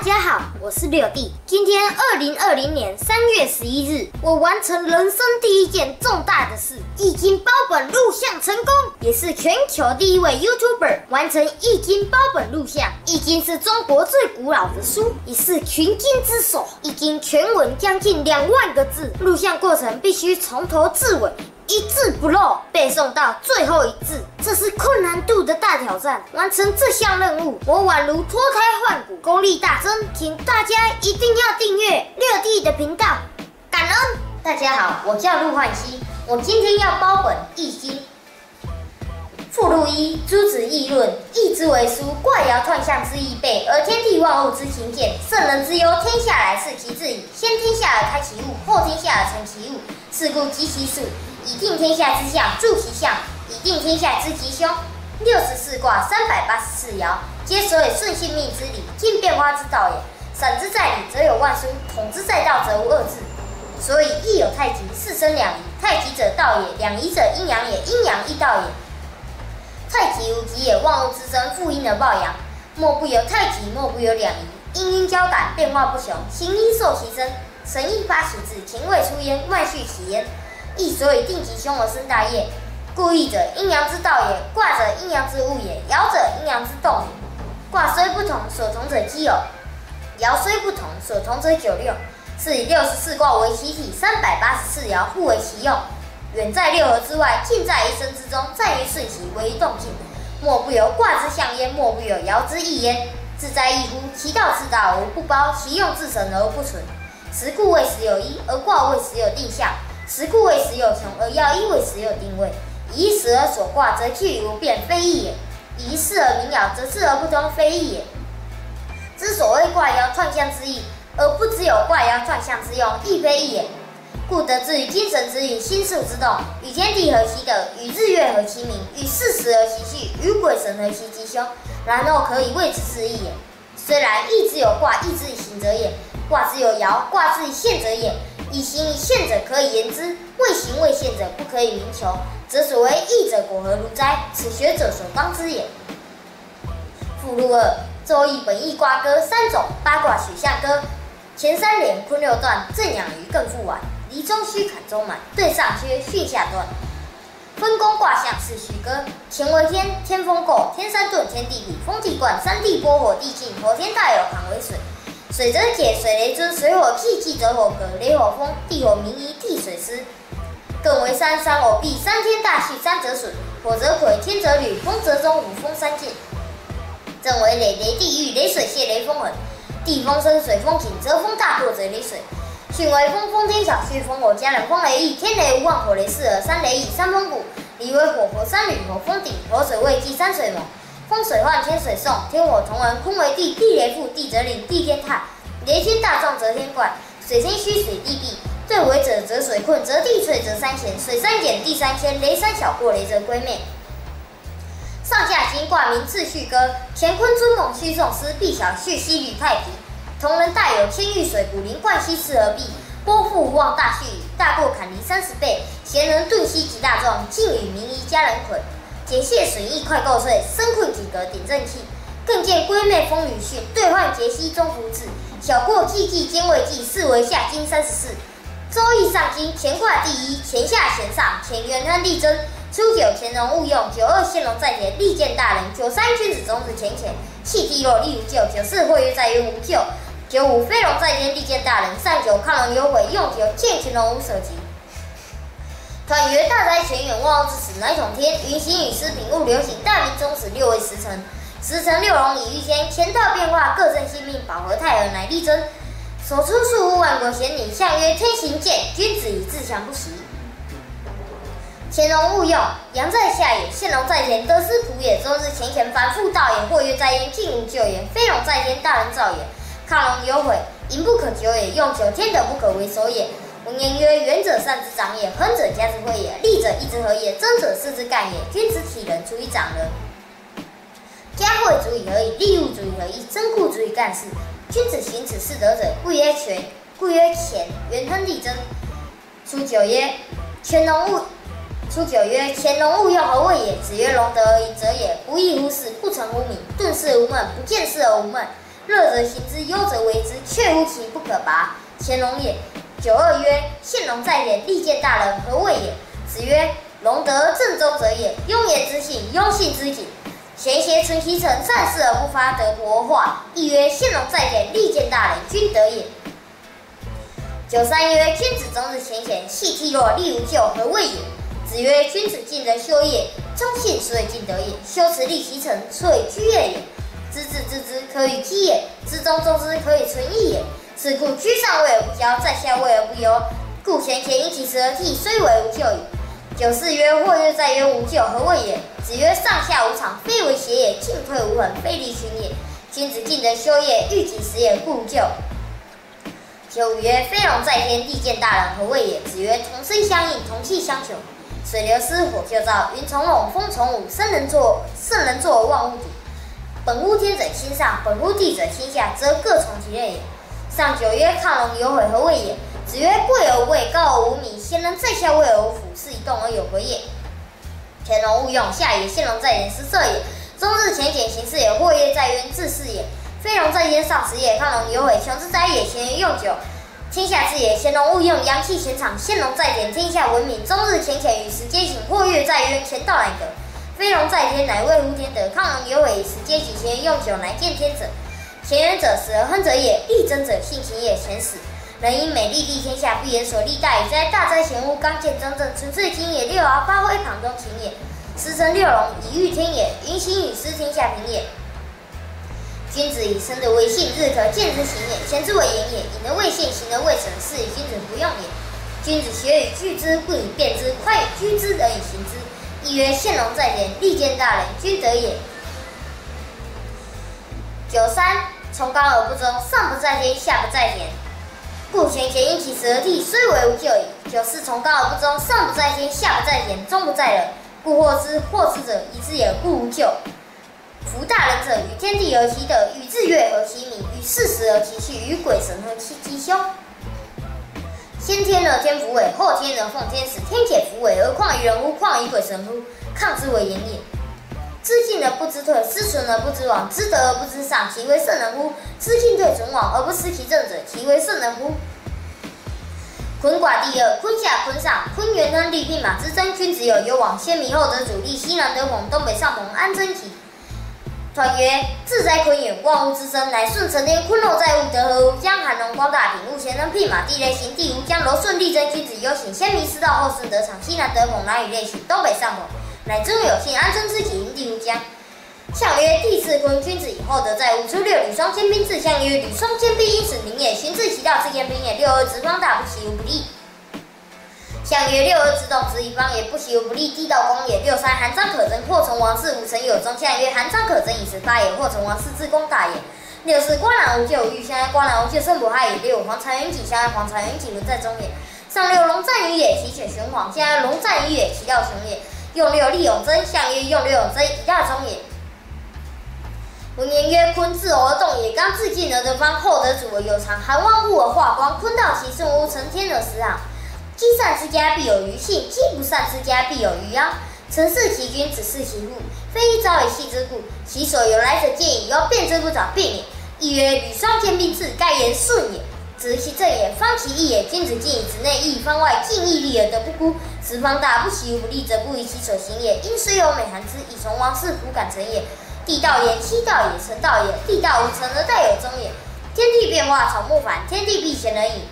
家好，我是六弟。今天2020年3月11日，我完成人生第一件重大的事，易经包本录像成功，也是全球第一位 YouTuber 完成易经包本录像。易经是中国最古老的书，也是群经之首。易经全文将近2万个字，录像过程必须从头至尾，一字不漏背诵到最后一字，这是困难度的大挑战。完成这项任务，我宛如脱胎换骨，功力大增。请大家一定要订阅六弟的频道，感恩。大家好，我叫陆焕熙，我今天要包本《易经》。附录1：诸子议论，易之为书，卦爻彖象之义备，而天地万物之情见。圣人之忧，天下来视其自矣。先天下而开其物，后天下而成其物。是故及其数，以定天下之象，助其象，以定天下之吉凶。64卦，384爻，皆所以顺性命之理，尽变化之道也。散之在理，则有万殊；统之在道，则无二致。所以亦有太极，四生两仪。太极者道也，两仪者阴阳也，阴阳亦道也。太极无极也，万物之生，负阴而抱阳。莫不有太极，莫不有两仪。阴阴交感，变化不雄，形因受其身，神因发其志，情未出焉，万序其焉。亦所以定吉凶而生大业。故易者，阴阳之道也；卦者，阴阳之物也；爻者，阴阳之动也。卦虽不同，所同者奇偶；爻虽不同，所同者九六。是以64卦为其体，384爻互为其用。远在六合之外，近在一身之中，在于顺其，为于动静。莫不有卦之象焉，莫不有爻之意焉。自在异乎？其道至大而不包，其用至神而不存。时故谓时有一，而卦谓时有定向；时故谓时有穷，而爻亦谓时有定位。以时而所卦，则去于无变，非易也；以事而明了，则事而不通，非易也。之所谓卦爻彖象之意，而不只有卦爻彖象之用，亦非易也。故得之于精神之运，心术之动，与天地合其德，与日月合其明，与四时合其序，与鬼神合其吉凶，然后可以谓之是易也。虽然易之有卦，易之以行者也；卦之有爻，卦之以现者也。以行以现者可以言之，未行未现者不可以明求，则所谓易者果何如哉？此学者所当知也。附录2：周易本义卦歌3种，八卦取象歌。前3连，坤6段，震养于艮复晚，离中虚，坎中满，兑上缺，巽下断。分宫卦象是虚歌：乾为天，天风姤，天山遁，天地痞，风地贯，山地波，火地进，火天大有，坎为水。水则解，水雷谵，水火气，气则火革，雷火风，地火明夷，地水湿。艮为山，山偶闭，山天大序，山则损，火则癸，天则履，风则中，五风三进。震为雷，雷地狱，雷水泄，雷风横，地风生，水风紧，则风大作，则雷水。巽为风，风天小，巽风火家人，风雷翼，天雷无妄，火雷四耳，山雷翼，山风谷。离为火，火山履，火风鼎，火水未济，山水猛。风水患，天水送，天火同人，坤为地，地雷复，地则凛，地天泰，雷天大壮，则天怪，水天虚，水地闭，兑为者，则水困，则地脆，则山咸，水山减，地山谦，雷山小过，雷则归灭。上下金卦名次序歌：乾坤尊猛，虚宋师，必小序西履太皮。同人大有，千遇水，古灵冠西四合璧。波复无望，大序矣，大过坎离30倍。贤人顿兮极大壮，尽与民夷家人捆。解泄损益，快构碎，生困几格，顶正气。更见归妹风雨巽，兑换节息，中福至。小过既济，兼未济，是为下金34。周易上金，乾卦第一，乾下乾上，乾元亨利贞。初九，乾隆勿用；9现龙在田，利见大人；9君子种子乾乾，气地弱，利无咎；9或曰在曰无咎；9飞龙在天，利见大人；上9亢龙有悔，用9见乾隆无所及。团曰：大哉泉远，万物之始，乃统天。云行雨施，品物流行，大明终始，六为时辰。时辰六龙以御天，乾道变化，各正性命，保和泰尔，乃利贞。所出数物，万国贤礼，象曰：天行健，君子以自强不息。乾隆勿用，阳在下也；现龙在田，得失仆也。周日乾乾，反复道也。或曰在焉，尽无咎也。飞龙在天，大人造也。亢龙有悔，淫不可久也。用9天德不可为首也。文言曰：圆者善之长也，亨者家之惠也，利者义之和也，争者事之干也。君子体人，足以长人；家惠足以和矣，利物足以和义，争故足以干事。君子行此事德者，故曰权，故曰乾，元亨利贞。初9曰：乾隆勿用，何谓也？子曰：龙德而已者也。不义乎事，不成乎名。顿事无闷，不见事而无闷。乐则行之，忧则为之，却乎其不可拔。乾隆也。92曰：献龙在田，利见大人，何谓也？子曰：龙德正宗者也，庸言之信，庸信之谨。贤邪存其诚，善事而不发，得国化。亦曰：献龙在田，利见大人，君德也。93曰：君子终日前贤，戏惕若，力无咎，何谓也？子曰：君子尽德修业，忠信所以尽德也；修持立其诚，所以居业也。知至知之，可与基也；知中中之，可以存义也。是故居上位而不骄，在下位而不忧。故贤贤因其时而替，虽为无咎矣。94曰：或曰在曰无咎，何谓也？子曰：上下无常，非为邪也；进退无恒，非离群也。君子尽德修业，欲己时也，故无咎。95曰：飞龙在天，利见大人，何谓也？子曰：同声相应，同气相求。水流失，火就燥；云从容，风从舞。圣人作，万物主。本乎天者亲上，本乎地者亲下，则各从其类也。上九曰：亢龙有悔，何谓也？子曰：贵而无位，高而无名。贤人在下位而无辅，是以动而有回也。乾隆勿用。下也。献龙在田，失色也；终日前俭，行事也。或曰在渊，治事也。飞龙在天，上食也。亢龙有悔，穷之灾也。贤于用酒，天下治也。乾隆勿用。阳气潜藏，献龙在田，天下闻名。终日浅浅，与时皆行。或曰在渊，乾道乃革。飞龙在天，乃谓乎天德。亢龙有悔，与时皆行。贤于用酒，乃见天者。前元者，死而亨者也；力争者，性情也。前死。人因美丽立天下，不言所立大矣哉！大哉贤乎！刚健真正，纯粹精也。六爻发挥，旁中情也。时成六龙，以御天也。云行雨施，天下平也。君子以身的为信，日可见之行也。前之为言也。隐而未信，行而未成，是以君子不用也。君子学以具之，不以辨之；快以居之，而以行之。亦曰：献龙在田，利见大人，君德也。93崇高而不忠，上不在天，下不在田。故贤贤因其时而替，虽为无咎矣。94崇高而不忠，上不在天，下不在田，中不在人。故获之者，宜之也，故无咎。夫大人者，与天地合其德，与日月合其明，与四时合其序，与鬼神合其吉凶。先天而天福伟，后天而奉天时，天且福伟，而况于人乎？况于鬼神乎？抗之为言也。知进而不知退，知存而不知亡，知得而不知上，其为圣人乎？知进退存亡而不失其正者，其为圣人乎？坤卦第二，坤下坤上，坤元亨利，弼马之争。君子有往，先民后得主，立西南得朋，东北上朋，安贞吉。传曰：自在坤远，万物之生，乃顺承天。坤若在物，得何乎？将寒龙光大，品物贤能，弼马地雷行地无，将柔顺利贞。君子有省，先民师道，后顺得长。西南得朋，乃与类行，东北上朋，乃中有信，安贞之己，因地无疆。象曰：地次坤，君子以后德在物。初六，履霜坚冰，自象曰：履霜坚冰，因使灵也。循至其道，自坚冰也。六二直方大，不习无不利。象曰：六二之动，直以方也，不习无不利，地道光也。六三，含章可贞，或成王室，五成有终。象曰：含章可贞，以时发也，或成王室，自功大也。六四，光然无咎，无欲。象曰：光然无咎，胜不害也。六五，黄巢云锦。象曰：黄巢云锦，轮在中也。上六，龙战于野，其犬玄黄。象曰：龙战于野，其道雄也。用六，利永贞。象曰：用六永贞，以大中也。文言曰：坤自柔而动也，刚自进而得方，后得主而有常，含万物而化光。坤道其顺乎？成天而时昂。积善之家，必有余庆；积不善之家，必有余殃。臣事其君，子事其父，非一朝一夕之故。其所由来者见矣，犹辩之不早，辩也。亦曰：履霜坚冰次，盖言顺也。直其正也，方其义也。君子敬以直内，义以方外，敬义利而得不孤。时方大，不习无不利者，不以其所行也。因虽有美含之，以从王室，弗敢成也。地道也，七道也，成道也。地道无成而代有终也。天地变化，草木繁，天地必贤人矣。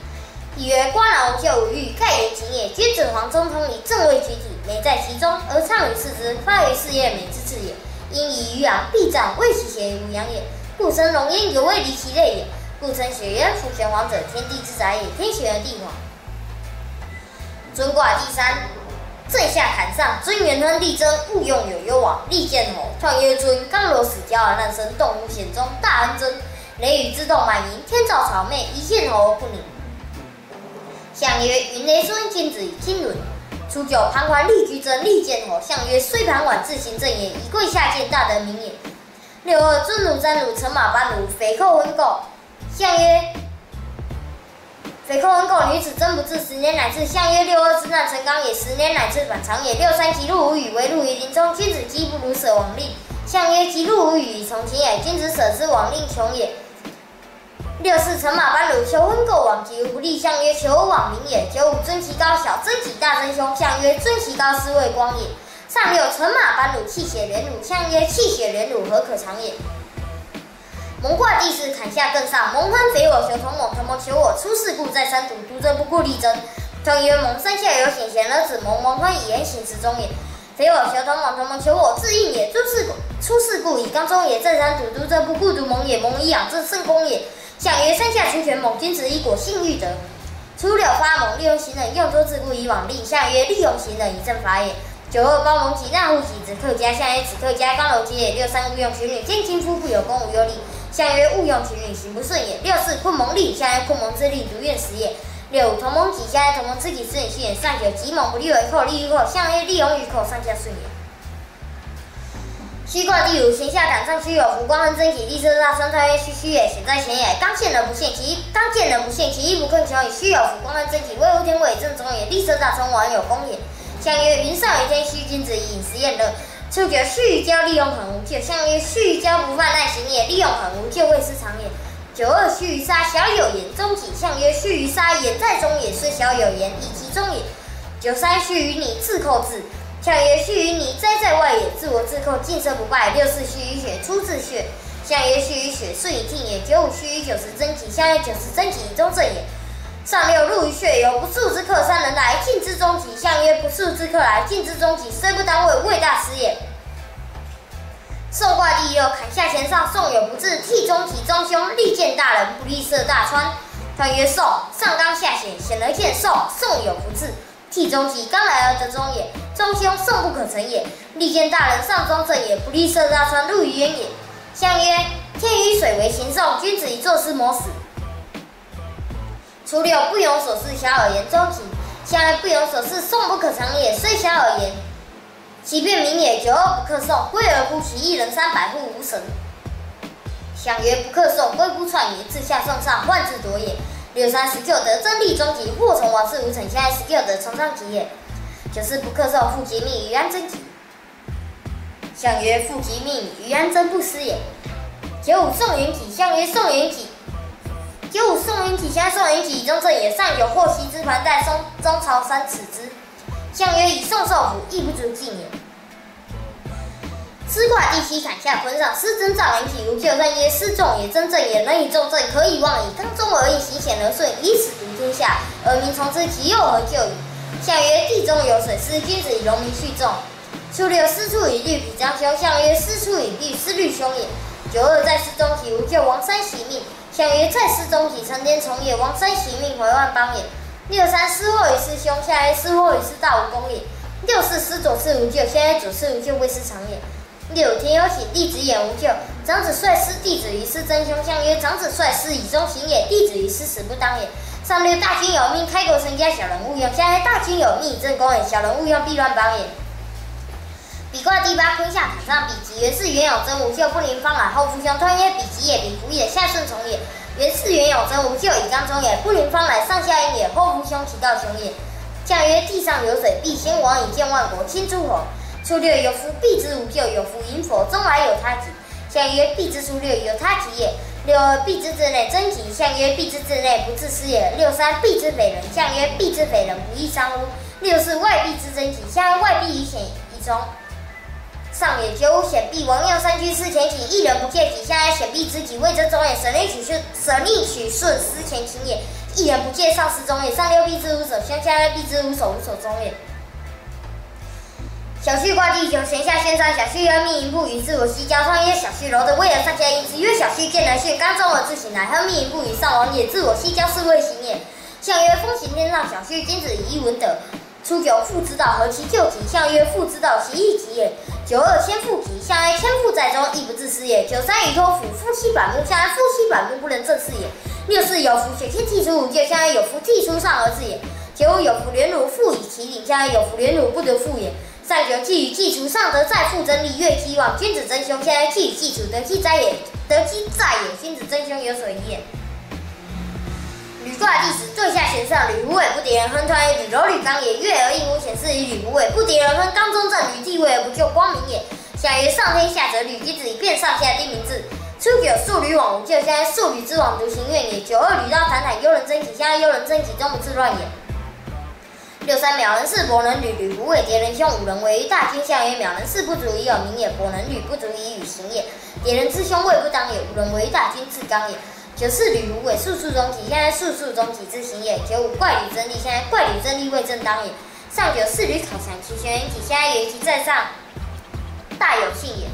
亦曰：光然无咎，无欲，盖言情也。君子黄中通理，正位举体，美在其中，而昌于事之，发于事业，美之至也。因以鱼昂，必长，为其贤于无阳也。故生龙焉，有未离其类也。故称血曰：夫玄黄者，天地之宅也。天玄而地黄。尊卦第三，正下坎上，尊元亨利贞，勿用有攸往，利见侯。创曰尊，刚柔始交而难生，动无险中，大恩贞。雷雨之动，满盈，天照草昧，一见侯而不宁。象曰：云雷尊，君子以听伦。初九，盘桓利居贞，利见侯。象曰：虽盘桓，自行正也，以贵下贱，大得名也。六二，尊儒瞻儒，乘马班儒，匪寇婚媾。象曰：匪寇婚媾，女子贞不至，10年乃至。象曰：六二之难成刚也，10年乃至，反常也。六三，吉禄无语，为禄于林中。君子饥不如舍往令。象曰：吉禄无语，以从情也。君子舍之往令穷也。64乘马班鲁，求婚购往吉无不利，相曰求往明也。95尊其高，小尊己大真凶，相曰尊其高，是谓光也。36乘马班鲁，气血连弩，相曰气血连弩，何可长也。蒙卦第4，坎下艮上，蒙亨匪我，求同盟，同盟求我，出事故在山途，独争不顾力争。同曰蒙，山下有显贤而子蒙，蒙亨以言行时中也。匪我求同盟，同盟求我，自应也。出事故以刚中也，在山途，独争不顾独盟也。蒙以养正圣功也。相曰山下出全猛，君子以果信欲得。初6发猛，利用行人，用作自固以往令。相曰利用行人以正法也。92高蒙己，纳户己，子克家。相曰子克家，刚柔吉也。63勿用娶女，见亲夫不有功无忧利。相曰勿用娶女，行不顺也。64困蒙利，相曰困蒙之利，独怨死也。65同盟己，相曰同盟知己之女，是也。39己猛，不利为寇，利于寇，相曰利用于寇，上下顺也。虚卦第5，闲下坎上，虚有福，光亨贞吉，利色大川，川曰虚也，险在前也。刚见人不陷，其一不更求矣。虚有福，光亨贞吉，威无天位，正中也。利色大川，王有功也。相曰云上于天，虚君子以饮食宴乐。初9须臾交，利用很无咎。相曰须臾交，不犯难行也。利用很无咎，谓失常也。92须臾杀，小有言，终己。相曰须臾杀，言在中也，虽小有言，以其中也。93须臾拟，自寇至。相曰须臾拟，哉在外也，自我自寇，进奢不败。64须臾血，出自血。相曰须臾血，顺以听也。95须臾90贞吉。相曰90贞吉，以中正也。上6入于血，有不速之客3人来，进之中吉。相曰不速之客来，进之中吉，虽不当位，未大失也。宋卦第6，坎下乾上，宋有不至，替中吉，中凶，利见大人，不利涉大川。团曰宋，上刚下险，险而见宋，宋有不至。替中吉，刚来而得中也。中凶，宋不可成也。利见大人，上中正也，不利涉大川，入于渊也。相曰天与水为行讼，君子以作师谋死。初6不容所事，小而言，中吉。相曰不容所事，宋不可长也，虽小而言，其变名也。92不克宋，归而不其一人300户无神。相曰不克宋，归不篡也，自下送上，患之夺也。63 19得真利中吉，祸从王事无成。相曰19得从上吉也。94不克宋，复吉命，于安贞吉。相曰复吉命，于安贞不失也。95宋元己，相曰宋元己。95宋元己，相曰宋元己以中正也。上有祸兮之盘带，中朝3尺之。相曰以宋受福，亦不足进也。师卦第7，坎下坤上，师真兆元体无咎。三曰师重也，真正也，能以重正，可以忘矣。刚中而应，行险而顺，以此独天下，而民从之，其又何咎矣？相曰地中有水，师君子以容民蓄众。初6师出以律，彼将凶。相曰师出以律，师律凶也。92在师中体无咎，王山袭命。相曰在师中体，承天从也，王山袭命，回万邦也。63师祸与师凶。相曰师祸与师大无功也。64师左次无咎。相曰左次无咎，谓师常也。65天有喜，弟子也无咎。长子率师，弟子于师争凶。相曰长子率师以忠行也，弟子于师死不当也。36大军有命，开国成家，小人勿用。相曰大军有命，以正宫也，小人勿用，必乱邦也。比卦第8，坤下坎上，比吉，原是元有真无咎，不临方来，后夫兄。团曰比吉也，比福也，下顺从也。原是元有真无咎，以刚中也，不临方来，上下应也，后夫兄，其道雄也。相曰地上有水，必先王以见万国，亲诸侯。初6有福，必之无咎，有福迎佛，终来有他吉。相曰必之初6，有他吉也。62必之至内，贞吉。相曰必之至内，不自私也。63必之匪人。相曰必之匪人，不义伤乎？64外必之贞吉。相曰外必以险以中。上也。95险必王用3居司前己，一人不借己。相曰险必之己，谓之中也。舍逆取顺，思前情也。一人不借，上司中也。36必之无所，相曰必之无所，无所中也。小畜卦第9，闲下先上，小畜曰命盈不与，自我西交。川曰小畜柔的位而上下应之，曰小畜见人训，刚中而自省来，亨命盈不与，上王也，自我西交，是谓行也。相曰风行天上，小畜君子以一文德。初9父之道，何其咎吉？相曰父之道，其义吉也。92千父吉。相曰千父在中，亦不自私也。93以托付，夫妻百目。相曰夫妻百目，不能正事也。64有福，血天剔除无咎。相曰有福，剔除上而治也。95有福连弩，复以其顶。相曰有福连弩，不得复也。39既与既除，上得再复争利，越期望，君子争凶。相曰既与既除，得其在也，君子争凶有所宜也。履卦第10，对下乾上，履不尾，不敌人亨。团曰履柔履刚也，悦而应乎，显示以履不尾，不敌人亨，刚中正，履地位而不咎，光明也。相曰上天下者，履君子以辨上下，定名治。初九数吕往无咎，现在数吕之往独行愿也。九二吕道坦坦，幽人真起，现在幽人真起，终不自乱也。六三秒人是伯能履，履不为敌人兄，五人为于大军相曰秒人是不足以有名也，伯能履不足以与行也。敌人之兄位不当也，五人为于大军自刚也。九四吕不为数数中起，现在数数中起之行也。九五怪吕真力，现在怪吕真力位正当也。上九四吕考强其玄元起，现在元气在上，大有信也。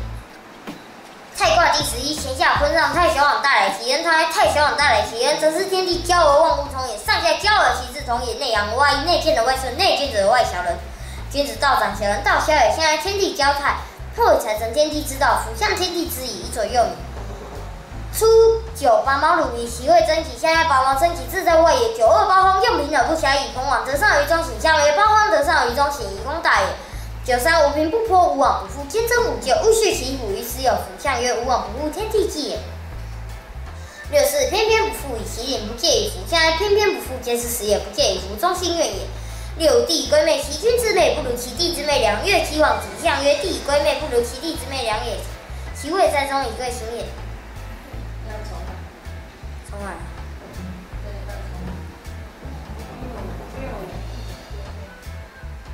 太卦第11，乾下坤上，太小往大来其恩，太小往大来其恩，则是天地交而万物同也。上下交而其志同也。内阳而外阴，内见而外顺，内君子而外小人。君子道长，小人道消也。现在天地交泰，后以才成天地之道，辅向天地之以左右矣。初九八毛鲁以其位真起，现在八毛真起志在外也。九二八荒用平而不暇以空往，得上于中行，相曰八荒得上于中行，以空大也。九三无平不破，无往不复，坚贞无咎，勿恤其辅于斯有辅，相曰无往不复，天地纪也。六四偏偏不复，以其领不介于辅，现在偏偏不复，皆是时也，不介于辅，中心愿也。六弟归妹，其君之妹不如其弟之妹良，月其往己，相曰弟归妹不如其弟之妹良也，其位在中，以贵行也。重来。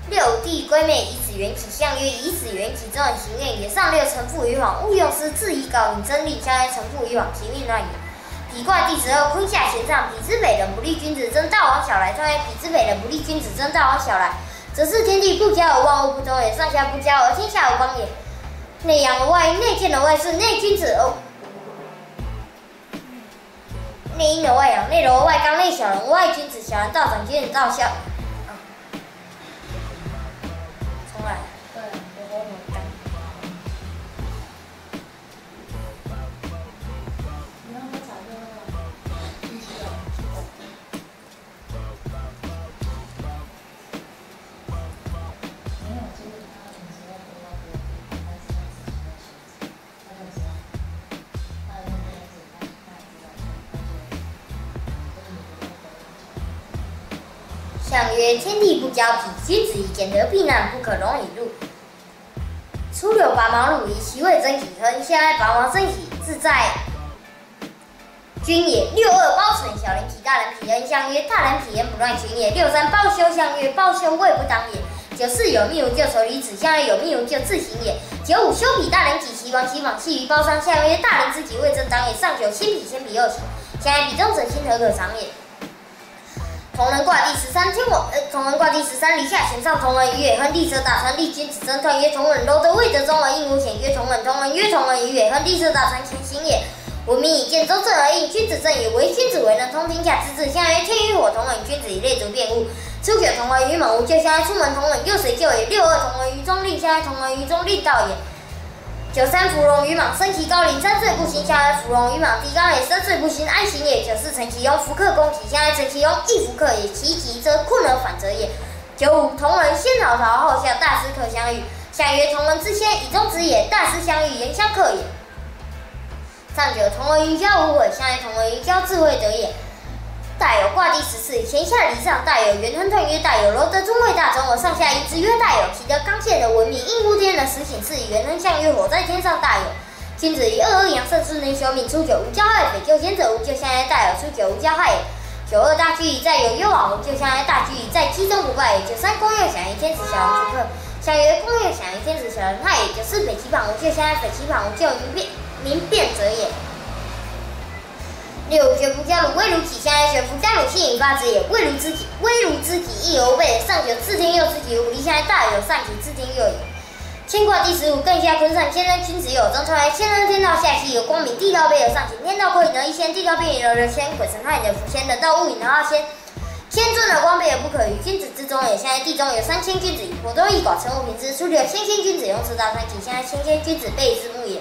六弟归妹，以子元起，相曰以子元起，中行愿也。上六臣父于往，勿用师，自以搞引真力，相曰臣父于往，其命乱也。否卦第12，坤下乾上，否之北人不利君子，争大王小来。相曰否之北人不利君子，争大王小来，则是天地不交而万物不通也，上下不交而天下无光也。内阳而外阴，内见而外顺，内君子而内阴而外阳，内柔而外刚，内小人而外君子，小人道长，君子道消。重来。对，我很干。你让他找一个机器人。没有，就是他平时在跟那个男生自己的裙子，他就知道，他的那个样子，他也知道，相曰：天地不交匹，君子以俭得避难，不可容以入。初六八毛鲁以其位真起亨，现在八毛真起，自在君也。六二包存，小人匹大人匹恩，相曰大人匹恩不乱君也。六三包修，相曰包修位不当也。九四有命无咎，仇离子，相曰有命无咎，自行也。九五修匹大人己，其王其访系于包商，相曰大人之己位正当也。上九先匹先匹右行，相曰比中者心何可长也。同人卦第13，同人卦第13，离下乾上，同人于野亨，地蛇打穿，立君子争断曰同人，柔得位得中而应无险，曰同人，同人曰同人于野亨，地蛇打穿，乾行也。文明以见周正而应，君子正也。为君子为人通天下之治，相曰天与火同人，君子以类逐变物。初九同人于猛无咎，相曰出门同人，右水咎也。六二同人于中令，相曰同人于中令道也。九三芙蓉于莽，升其高陵，3岁不行，相曰芙蓉于莽，地高也，3岁不行，安行也。九四承其庸，弗克攻其，相曰承其庸，亦弗克也。其吉则困而反者也。九五同人先逃逃，后笑，大师可相遇，相曰同人之先，以中之也，大师相遇，言相克也。上九同人于交无悔，相曰同人于交智慧得也。大有卦第14，乾下离上，大有元亨断曰大有，柔得中位大中而上下一之曰大有，其得刚健的文明，应乎天的实醒是以元亨相曰火在天上大有。君子以22阳盛顺能修命，初九无交害，匪咎贤者无咎，相曰大有。初九无交害也。九二大居以在有，忧往无咎，相曰大居以在积中不败也。九三公又享于天子，小人出客，相曰公又享于天子，小人害也。九四匪其旁无咎，相曰匪其旁无咎，民变者也。六学夫家鲁，威如己，相曰学夫家鲁，性引发之也。威如知己，亦犹备。上九自天佑之己，无离，相曰大有，上己自天佑也。乾卦第15，艮下坤上，乾人君子有中，传为乾人天道下期有光明，地道北有上行，天道阔引而一仙，地道变引而仙，鬼神害引而伏仙，人道物引而好仙。天尊而光北而不可与，君子之中也。相曰地中有3000君子矣，火中一寡，成无平之。初六先天君子，用持大三己，相曰先天君子，备之木也。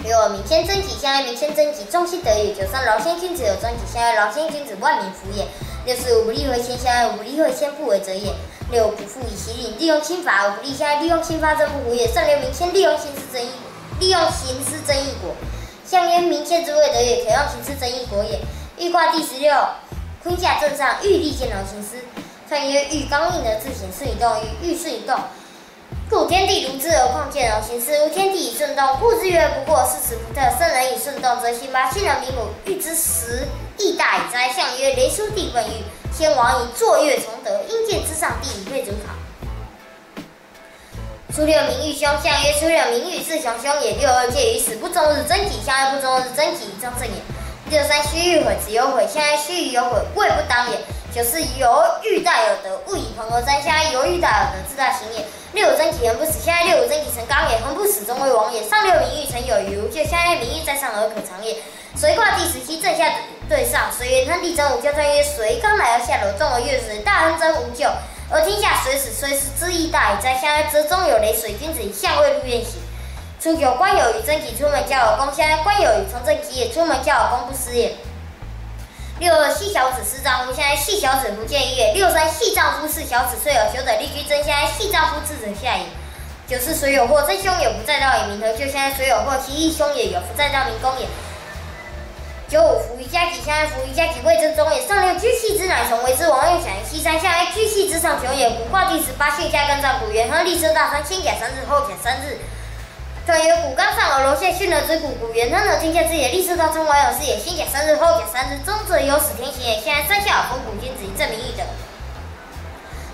六二民先征己，相曰民先征己，中心得也。九三劳先君子有征己，相曰劳先君子，万民服也。六四五不利会先，相曰五不利会先，不为则也。六不复以其令，利用刑罚，五不利，相曰利用刑罚则不服也。上六民先利用刑事争议果，相曰民先之谓得也，可用刑事争议果也。豫卦第16，坤下正上，豫利见劳行师。传曰豫刚硬而自行，顺以动，豫顺以动。故天地如之而况见容，行事如天地以顺动，故之曰不过是此不特。圣人以顺动，则行吧。亲人民虎，欲知时义大以哉？象曰：雷出地滚雨，先王以坐月崇德，阴见之上，地以配主考。初六，名誉凶。象曰：初六，名誉是雄凶也。六二，介于死不终日，真己。象曰：不终日，真己，正正也。六三，须臾悔，子有悔。象曰：须臾有悔，谓不当也。九四，犹豫大有德，勿以朋而争。象曰：犹豫大有德，自大行也。六五，真己，恒不死。象曰：六五，真己，成刚也。恒不死，终为王也。上六，名誉，成有余无咎。象曰：名誉在上而可长也。随卦第17，正下对上。随元亨利贞无咎。传曰：随刚来而下柔，中而月水，大亨贞无咎。而天下随始，虽是之义大矣哉！象曰：则中有雷，水君子以象未入宴喜。初九，官有余，真己，出门交有功。象曰：官有余，从正己也。出门交有功，不失也。六二，系小子，是丈夫。象曰：系小子，不见义也。六三，系丈夫，是小子，虽有修者，立居真。象曰：系丈夫，智者下也。九四，水有祸，真凶也，不在道也，名何咎？象曰：水有祸，其义凶也，有福在道，名公也。九五，伏于家己。象曰：伏于家己，谓正中也。上六，居系之乃从，为之王。又想于西山。象曰：居系之上，穷也。古卦第18，巽下艮上，古元亨利涉大山，先甲3日，后甲3日。传曰：古刚上而楼下，巽而子谷，古元亨而天下之也。利涉大冲，晚有事也。先甲3日，后甲3日，中则有始天行也。象曰：山下有风，古今子以正名义德。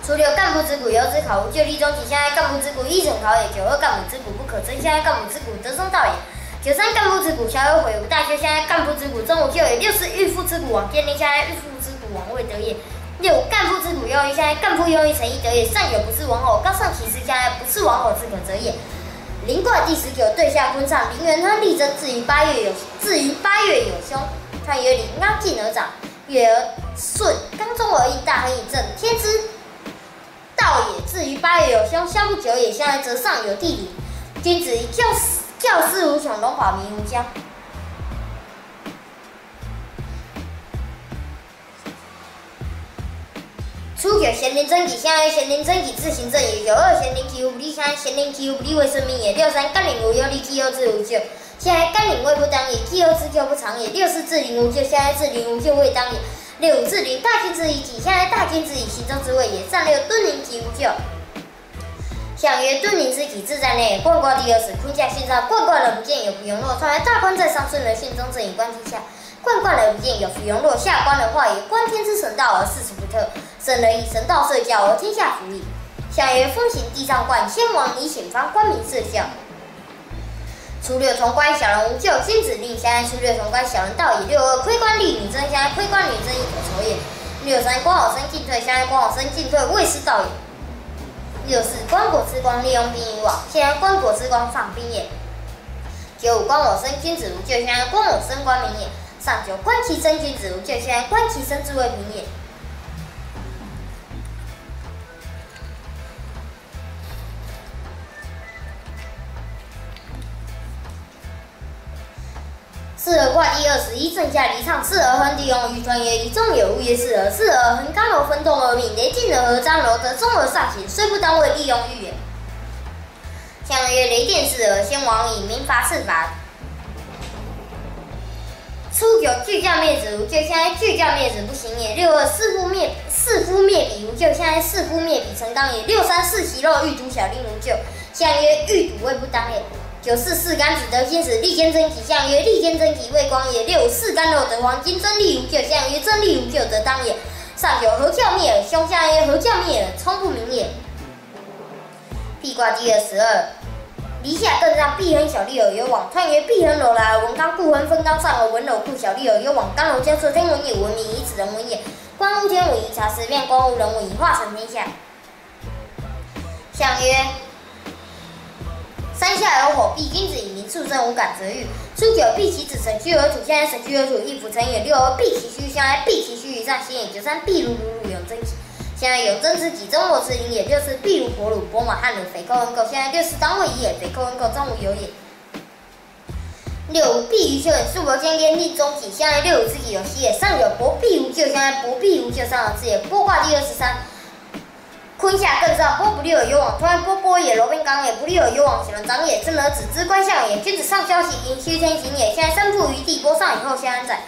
初六，干部之谷，由之考无咎，立中己。象曰：干部之谷，一整考也。九二，干部之谷，不可争。象曰：干部之谷，德中道也。九三，干部之谷，小有悔无大咎。象曰：干部之谷，终无咎也。六四，御夫之谷，往见令。象曰：御夫之谷，往未得也。六五，干部之谷，用于。象曰：干部用于成义德也。上有不是王侯，高上其事。象曰：不是王侯之可责也。临卦第19，对下坤上，临元亨利贞，至于8月有凶。传曰：临刚进而长，月而顺，刚中而应，大亨以正，天之道也。至于8月有凶，相不久也。象曰：则上有地理，君子以教师无穷，龙华民无疆。初九，咸宁真己。象曰：咸宁真己，自行正也。九二，咸宁其无不利。象曰：咸宁其无不利，为生命也。六三，甘霖无忧，利其忧之无咎。象曰：甘霖谓不当也，其忧之咎不长也。六四，至陵无咎。象曰：至陵无咎，未当也。六五，至陵，大君之以己。象曰：大君之以行中之谓也。上六，敦宁其无咎。象曰：敦宁之己，志在内也。冠卦第20，坤下巽上，冠卦人不见，有福荣落。传曰：大官在上，顺人巽中，正以观天下。冠卦人不见，有福荣落，下官人化也。观天之神道而事之不特，圣人以神道社教而天下服矣。象曰：风行地上冠，先王以显方，官民社教。初六，从官，小人无咎，君子令。象曰：初六从官，小人道也。六二，窥官吏女贞。象曰：窥官女贞，亦可酬也。六三，官好生进退。象曰：官好生进退，谓是道也。六四，官果之光，利用兵以往。象曰：官果之光，放兵也。九五，官我生，君子无咎。象曰：官我生，官民也。上九，观其生，君子无咎。象曰：观其生，之谓民也。四而卦第21，正下离上，四而亨地用于。传曰：离中有物也，四而亨，刚柔分动而命，雷进而张柔，得中而上行，虽不当为利用欲也。象曰：雷电四而先王以民伐事伐。初九，巨教灭子无咎。象曰：巨教灭子，不行也。六二，弑夫灭彼无咎。象曰：弑夫灭彼，成当也。六三，弑其肉，欲毒小令无咎。象曰：欲毒，谓不当也。九四，弑干子得金石，利坚贞吉。象曰：利坚贞吉，谓光也。六五，弑干肉得黄金，真利无咎。象曰：真利无咎，得当也。上九，合教灭耳凶。象曰：合教灭耳，冲不明也。辟卦第22，离下艮上，必亨小利而有往。传曰：必亨柔来而文刚，故亨分刚上而文柔，故小利而有往。刚柔交错，天文也，文明以此人文也。观物天文以察时变，观物人文以化成天下。象曰：山下有火，必君子以民畜生无感则欲。初九，必其子，神居而土。象曰：神居而土，亦复成也。六二，必其虚。象曰：必其虚以上行也。九三，必如有贞吉。象曰：有贞之己，中我之灵也。六四，必如伯鲁，伯马汉鲁，匪寇恩寇。象曰：六四，当位夷也，匪寇恩寇，中无有也。六五，必于秀也，数伯兼焉，令中己。象曰：六五之己有希也。上有伯必无咎。象曰：伯必无咎，上而治也。剥卦第23，坤下艮上，波不利而有往。传曰：波也，柔变刚也，不利而有往，小人长也。真而子之观象也。君子上消息，盈虚天行也。象曰：身负于地，波上以后，下安在。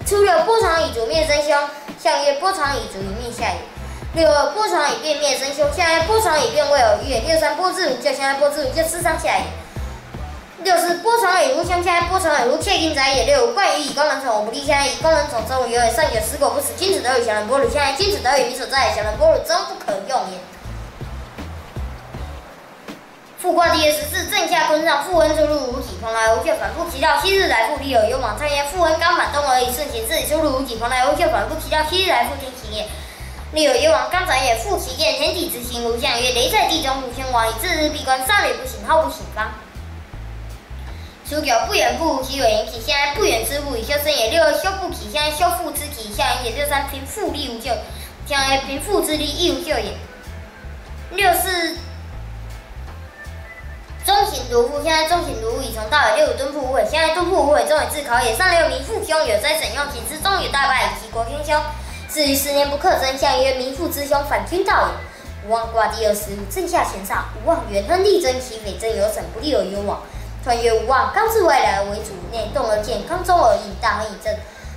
初六，波长以主，灭真凶。象曰：波长以主，以命下也。6波长已变灭生凶，现在波长已变未有余也。6 3波至无救，现在波至无救刺伤下也。6 4波长已无凶，现在波长已无确定在也。6 5冠于以功能宠我不利，现在以功能宠周围有也。上9死狗不死，君子得与小人波鲁，现在君子得与你所在小人波鲁真不可用也。复卦第24，正下坤上，复恩出入无己，蓬莱无咎，反复其道，昔日来复，利有攸往，太阳复恩刚反东而以顺行，自己出入无己，蓬莱无咎，反复其道，昔日来复，天行也。利有攸往，刚转也，复其见，天地之行无象曰：雷在地中，无天王，以至日闭关，上履不行，好不行方。初9不远不无其为引起，现在不远之物以修身也。6 2修不起，现在修复之体，下人也。6 3平复力无咎，现在平复之力亦无咎也。6 4中行如复，现在中行如已从到也。6 5敦复无悔，现在敦复无悔，终也自考也。上6民复凶，有灾神用其之中有大败，以其国天凶。至于10年不克真，相曰民复之凶，反君道也。无妄卦第25，正下乾上，无妄元亨利贞，其匪正有审，不利有攸往。传曰无妄，刚自外来而为主，内动而见，刚中而应，大亨以正，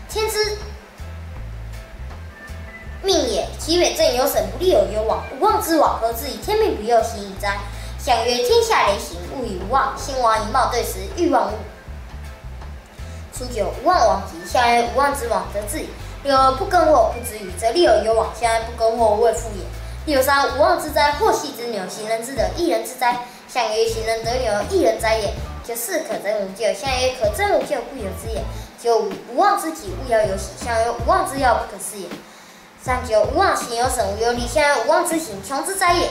天之命也。其匪正有审，不利有攸往。无妄之往，何至以天命不佑，行矣哉？相曰：天下雷行，物以无妄。兴亡以貌对时，欲望物。初9无妄往吉，相曰：无妄之往，则至矣。6 2不耕获，不知雨，则利有攸往。相曰：不耕获，未复也。6 3无妄之灾，祸系之牛，行人之德，一人之灾。相曰：行人得牛，一人哉也。9 4可真无咎，相曰：可真无咎，故有之也。9 5无妄之己，勿要有喜，相曰：无妄之药，不可思也。3 9无妄行有审，无有理，相曰：无妄之行，穷之哉也。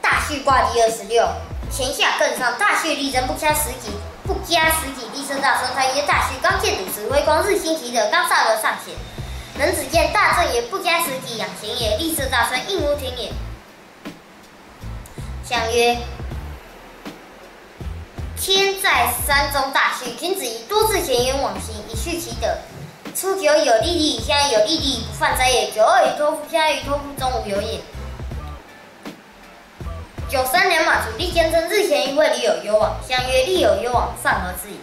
大畜卦第26，乾下艮上，大畜力争，不加时己，利涉大顺。传曰：大畜刚见笃实，辉光日新其德，刚上而上显。人子见大正也，不加时己，养贤也，利涉大顺，应乎天也。相曰：天在山中大畜，君子以多智贤渊往行，以恤其德。初9有利益，现在有利益，不犯灾也。9 2与托付，现在与托付中无有也。9 3两马主力兼争，日前于会，利有攸往。相曰：利有攸往，上而至矣。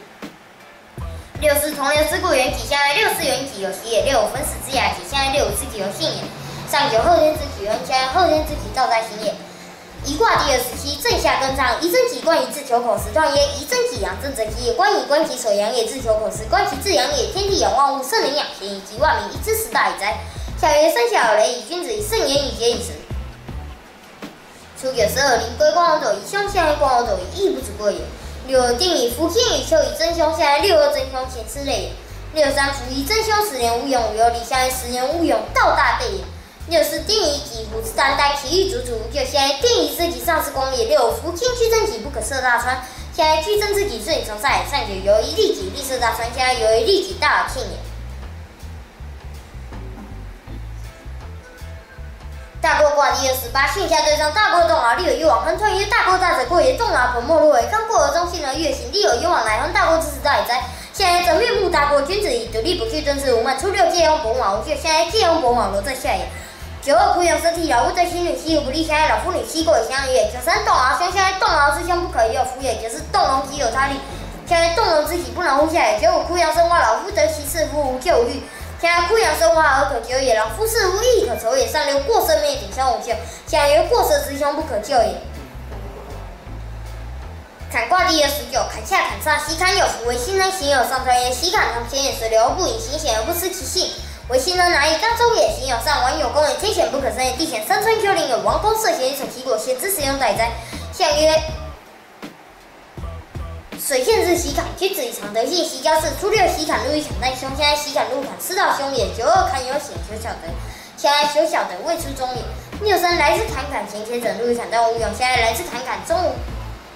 6 4同流之故元己，相曰：6 4元己有喜也。6 5分死之雅己，相曰：6 5之己有幸也。上9后天之己恩，相曰：后天之己道在行也。宜卦第27，正下艮上，宜贞己，冠以自求口实。传曰：宜贞己，养正则吉也。冠以观其所养也，自求口实。观其自养也，天地养万物，圣人养贤以及万民，以知时大矣哉。下曰：山下有雷，以君子以圣言以节以时。初9 12临归光斗以凶，现在光斗以义不足过也。6 2定以伏天与丘以真凶，现在6 2真凶，前次类也。6 3伏以真凶，10年无勇无有理，现在10年无勇，道大备也。6 4定以己虎之眈眈，其欲足足无咎，现在定以自己上是功也。6 5伏天居贞己，不可涉大川，现在居贞之己，顺以从善也。上9有一利己，利涉大川，现在有一利己，大而庆也。大过卦第28，巽下对上，大过动摇，利有攸往，亨。传曰：大过大者过也，动摇本末若为，刚过而中，信而月行，利有攸往，乃亨。大过之时大矣哉。现在则面目大过，君子以独立不惧，正事无闷。初6借用伯马无咎，现在借用伯马罗在下也。9 2仆养身体，老夫在妻女，妻无不利，现在老夫女妻过以相也。9 3动摇凶，现在动摇之凶，不可以有夫也。9 4动龙体有他力，现在动龙之体不能乎下也。9 5仆养生化，老夫得其次，夫无咎无虑。现在枯阳生化而可救也，老夫似乎亦可酬也。上6过生灭顶凶无咎，现在曰过蛇之凶不可救也。坎卦第29，坎下坎上，喜坎有福，为心人行有上。传曰：喜坎同险也，水流而不饮，行险而不失其性。为心人难以刚中也，行有上，王有功也。天险不可生也，地险山川丘陵有王公涉险以守其果，险之使用待哉。相曰：水陷之喜坎，君子以常德性，喜交事。初6喜坎入一坎带凶，现在喜坎入坎，世道凶也。9 2坎有险，求小德，现在求小德，未出中也。6 3来之坎坎，行铁者入一坎，但无用，现在来之坎坎，终无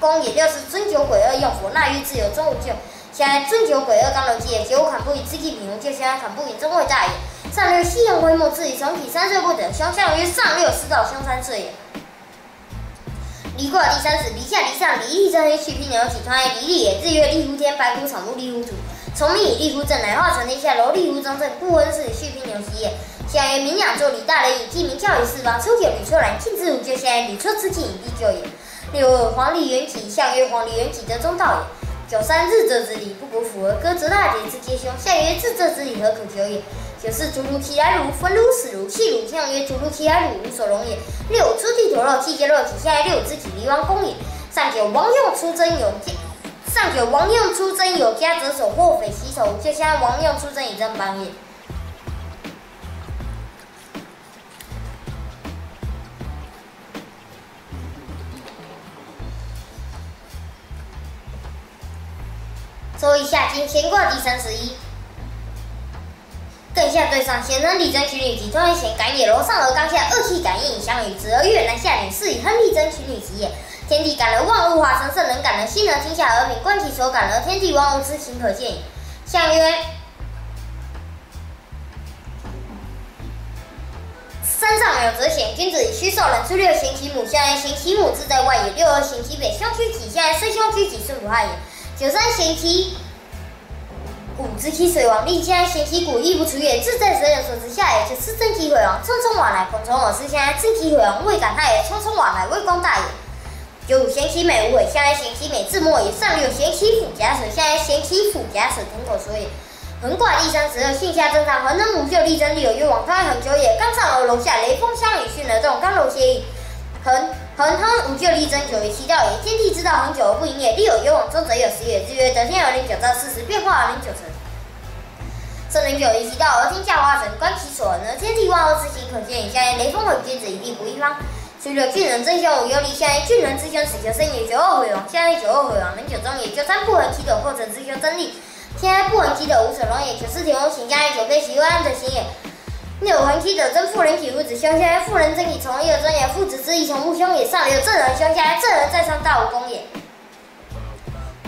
功也。6 4尊九鬼二用佛，纳曰自有，终无咎。现在尊九鬼二刚柔吉也。9 5坎不以知己平无咎，现在坎不以终未大也。上6西阳回眸，自以从体3岁不得凶，相曰上6世道凶3岁也。离卦第30，离下离上，离利正黑，去pin牛己，传为离利也。日月利乎天，白乎草木，利乎土。从命以利乎正，乃化成天下，柔利乎中正，故恩是去pin牛吉也。下曰：民养作礼，大人以记名教于四方。初9履错然，进之无咎，现在履错之进，以必咎也。6 2黄鹂元吉，下曰：黄鹂元吉，得中道也。9 3日则之礼，不古辅而歌，则大节之皆凶。下曰：至则之礼，何可久也？就是诸如其来如，分如死如弃如，象曰诸如其来如，无所容也。六出地陀肉，气结肉体，下列六之体，离王宫也。上九王用出征有家者守，或匪其首，就像王用出征以征邦也。周易下经乾卦第31。艮下对上，咸亨利贞群女吉，中间咸感也。楼上而刚下，二气感应以相与，子而月南下女，是以亨利贞群女吉也。天地感而万物化生，圣人感而心而天下而平，观其所感而天地万物之情可见也。象曰：山上有则显，君子以虚受人。初六行其母，象曰行其母志在外也。六二行其北，凶居己，象曰虽凶居己，顺不害也。九三行其谷，知其水亡，立象曰行其谷，亦不除也。志在水人所之下也。九四争其毁亡，匆匆往来，恐从我思，象曰争其毁亡，未敢害也。匆匆往来，未功大也。九五嫌其美无悔，象曰嫌其美自莫也。上六嫌其腹假水，象曰嫌其腹假水吞口所也。横卦第32，巽下正上，横能无咎，利贞利有曰往开横久也。刚上楼，楼下雷风相与，巽而动，刚柔协议。横无咎，利贞久为其道也。天地之道，恒久而不盈也。利有曰往，周则有时也。之曰得天而灵9兆，40变化而灵9成。圣人久为其道，而天下化成，观其所而天地万物之情可见也。象曰雷风为君子，以利不一方。初六郡人争凶无忧利，象曰郡人之凶，死求生也。九二毁亡，象曰九二毁亡，能久终也。九三不恒其斗，或者之凶争利，象曰不恒其斗，无所容也。九四田翁行，象曰九非其为安者行也。六恒其斗，争妇人体，父子凶，象曰妇人争以从一而争也。父子之义从不凶也。上六正人凶，象曰正人在上，大无功也。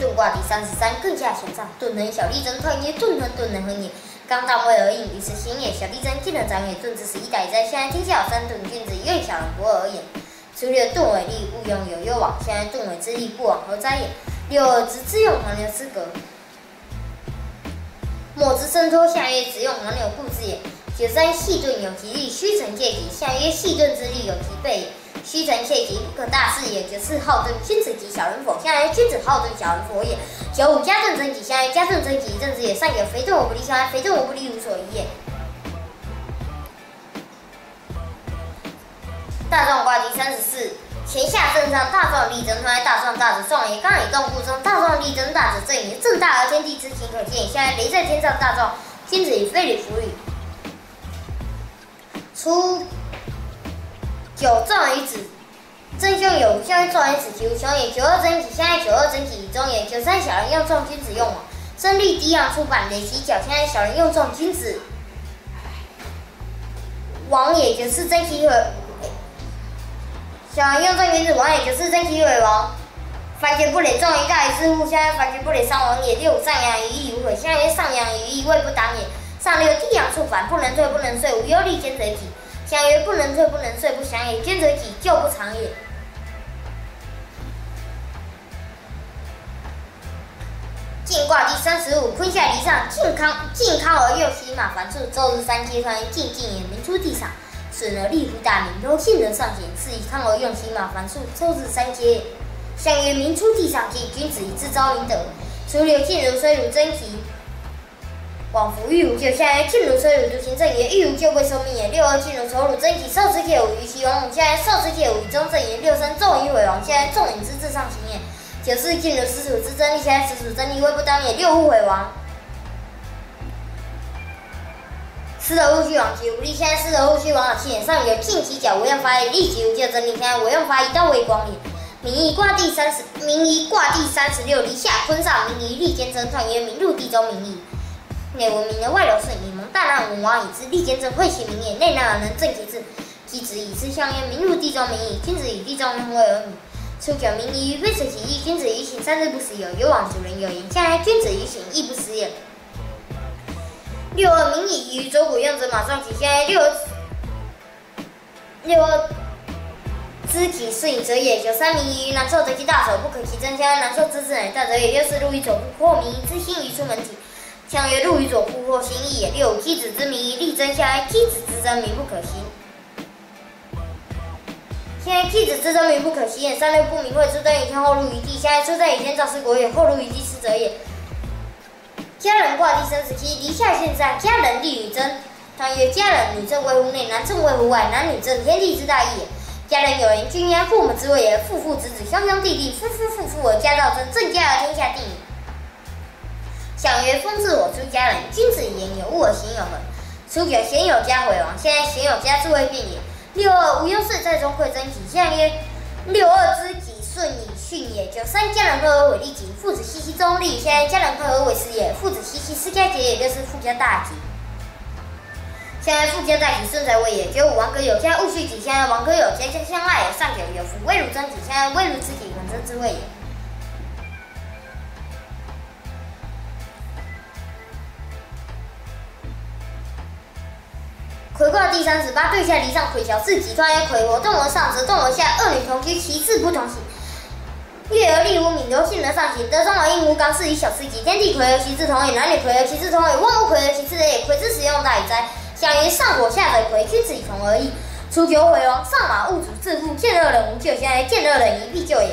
遁卦第33，艮下乾上，遁亨小利贞，彖曰遁亨，遁能亨也。刚大位而应，于是行也。小利贞，见人长也。遁之11代哉。现在天下有3遁，君子以愿小人不二而也。初六遁为利，勿用有攸往。现在遁为之利，不往何哉也。六二之自用黄牛之格，莫之生脱，象曰只用黄牛故之也。九三细遁有其利，虚诚切己，象曰细遁之利有其备也。虚诚切己，不可大事也。九四好遁，君子及小人否，象曰君子好遁，小人否也。九五家遁争己，象曰家遁争己，正之也。上九肥遁我不利，象曰肥遁我不利，无所宜也。大壮卦第34，乾下正上，大壮利贞，彖大壮大者壮也。刚以动故中，大壮利贞，大者正也。正大而天地之情可见也。象曰雷在天上，大壮，君子以非礼服礼。初九壮于子，争凶有无，象曰壮于子，其无凶也。九二争己，象曰九二争己，以中也。九三小人用壮，君子用往，生利低昂出版，累其角，象曰小人用壮，君子亡也。九四争其毁，小人用壮，君子亡也。九四争其毁亡，凡绝不累，壮于大于之户，象曰凡绝不累，伤亡也。六五上阳于义无悔，象曰上阳于义，未不当也。上六地阳处反，不能退，不能遂，无忧利，兼则己，象曰不能退，不能遂，不祥也。兼则己，救不长也。晋卦第35，坤下离上，晋康而右西马，凡处周日3阶，彖晋也。明出地上，损而利乎大明，柔信而上贤，是以康而用西马，凡处周日3阶。象曰明出地上进，君子以自昭明德。初六进如虽如贞吉，往弗欲无咎，象曰进如虽如独行正也，欲无咎未受命也。六二进如丑汝贞吉，受之戒无于其亡，象曰受之戒无于中正也。六三纵以毁亡，象曰纵以之至上行也。九四进如实属之争利，象曰实属争利，未不当也。六五毁亡，失而勿虚亡，其无利，象曰失而勿虚亡而弃也。上有进其角，为用发也，利其无咎争利，象曰为用发以道为光也。明夷卦第36，离下坤上，明夷利坚贞，彖曰明入地中明夷。内闻名而外柔顺，以蒙大难文王以知，利坚贞，惠其民也。内难而能正其志，其子以知，象曰明入地中明夷。君子以地中亨为而民。初九明夷于非水其义，君子于行3日不食有，有往主人有言，象曰君子于行亦不食也。六二明夷于周谷，用者马壮其，象曰六二知己顺以则也。九三明夷于南受，得其大手，不可其争，象曰南受之至乃大则也。六四入于左仆，或明夷之心于出门体，象曰入于左仆，或心意也。六五箕子之明夷利贞，象曰箕子之争民不可行，象曰箕子之争民不可行也。三六不明会，出登于天，后入于地，象曰出登于天，肇事国也，后入于地，失则也。家人卦第37，离下巽上，家人利与贞，团曰：家人，女正为乎内，男正为乎外，男女正天地之大义也。家人有言：君焉，父母之谓也；父父子子，兄兄弟弟，夫夫妇妇而家道争，正家而天下定也。相曰：风自我出家人，君子言有物而行有恒。初九，贤有家毁亡，现在贤有家之谓变也。六二，无忧岁在中馈真己。相曰：六二之己顺以训也。九三，家人和而为利己，父子熙熙中利。现在家人和而为师也，父子熙熙私家节也，就是富家大吉。现在富家大吉，顺才为也。九五，王哥有家，勿续己。现在王哥有家，家相爱也。上九，有福，威如真己。现在威如知己，稳真之谓也。魁卦第38，对下离上，魁小四吉，团曰：魁火动而上，则动而下，二女同居，其次不同行。月而立无敏，流性而上行，得中而应无刚，是以小四吉。天地魁而其志同也，男女魁而其志同也，万物魁而其志也。魁之使用大矣哉！相曰：上火下者魁，君子以同而异。初九，毁亡，上马，物主自负，见恶人无咎。现在见恶人宜必救也。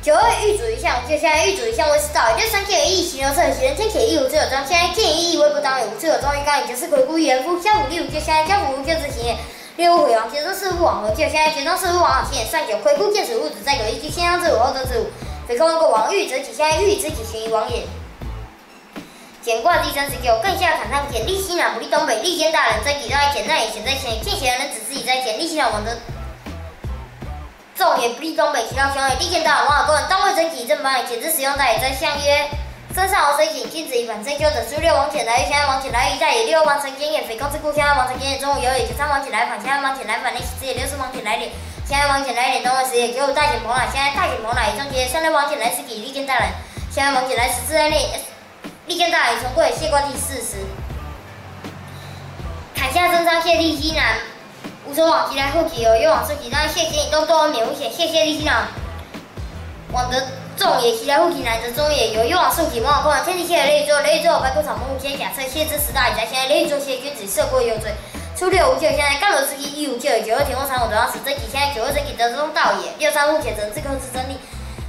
九二，欲主一相，就现在欲主一相为是道也。六三，见于义，其流策，其人天且义无之有章。现在见于义为不当也，无之有章于刚也，就是魁孤言夫。交五六，就现在交五无咎之行也。六五，毁亡，节中事不往合，就现在节中事不往好行也。上九，魁孤见此物子，在隔一句，先当之我，后得之吾。非空一个王，欲则己，现在欲之己，行于王也。简卦第39，艮下坎上，简利西南，不利东北，利见大人，在己在简，那也显在前，见贤人子自己在前，利西南王的众也不利东北，其道兄也，利见大人，王尔公人，当为真己正邦也。简之使用大也，在相曰：身上而水井，君子以反争修者，初六王翦来，现在王翦来一代也。六王成坚也，非公之故，现在王成坚也，中午有也。九三王翦来反，现在王翦来反，内其之也。六四王翦来脸，现在王翦来脸，东为时也。九五大简蓬莱，现在大简蓬莱也，中节。三六王翦来时己，利见大人，现在王翦来时自在内。利见大人，从贵，谢卦第40。坎下征昌，谢利西南。无所往吉来后吉有，又往受吉，当谢贤以东而免无险，谢利西南。往得众也，其来后吉南则中也，有又往受吉，往空天地谢雷雨作，雷雨作白骨草木皆假设，谢之十大矣哉！现在雷雨作谢君子，赦过有罪。初六无咎，现在刚柔之机一无咎也。九二田翁长我得到使真己，现在九二真己得中道也。六三富且成，自克之真利。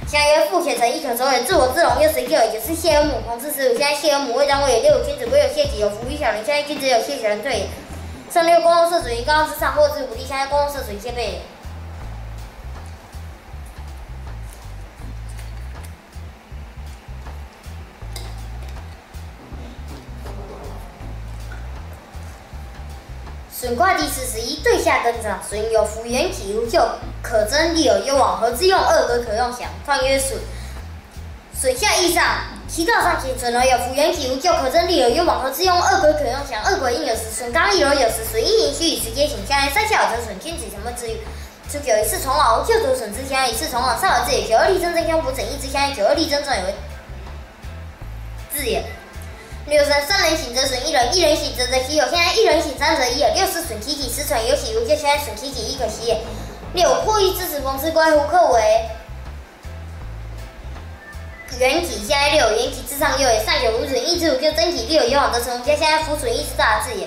相曰：富且成，亦可守也。自我自容，又谁咎也？就是谢而母，同之15。现在谢而母未当位也。六五，君子归有谢己，有福于小人。现在君子有谢小人退也。上六，公共射水于高之上，或之无地。现在公共射水于先辈也。损卦第41，对下庚长，损有福元己无咎，可争利有攸往，何之用？二格可用降。彖曰：损。损下益上，其道上行，损而有福元己无咎，可争利有攸往，何之用？二格可用降。二鬼应有时，损刚一柔有时，损一盈虚以时皆行。相曰：三下有则损，君子什么之欲？初九，以四从往，无咎徒损之。相曰：以四从往，上而至也。九二立争，真凶不整一之。相曰：九二立争，正有至也。六三，三人行则损一人，一人行则其有。现在一人行三则一也。六四，损其己，实存有喜无咎。现在损其己，亦可喜也。六五，破衣之子，逢之乖乎？克为元己。现在六，元己之上右也。上九，无损一之无咎，真己六有往得成。现在福损一之大至也。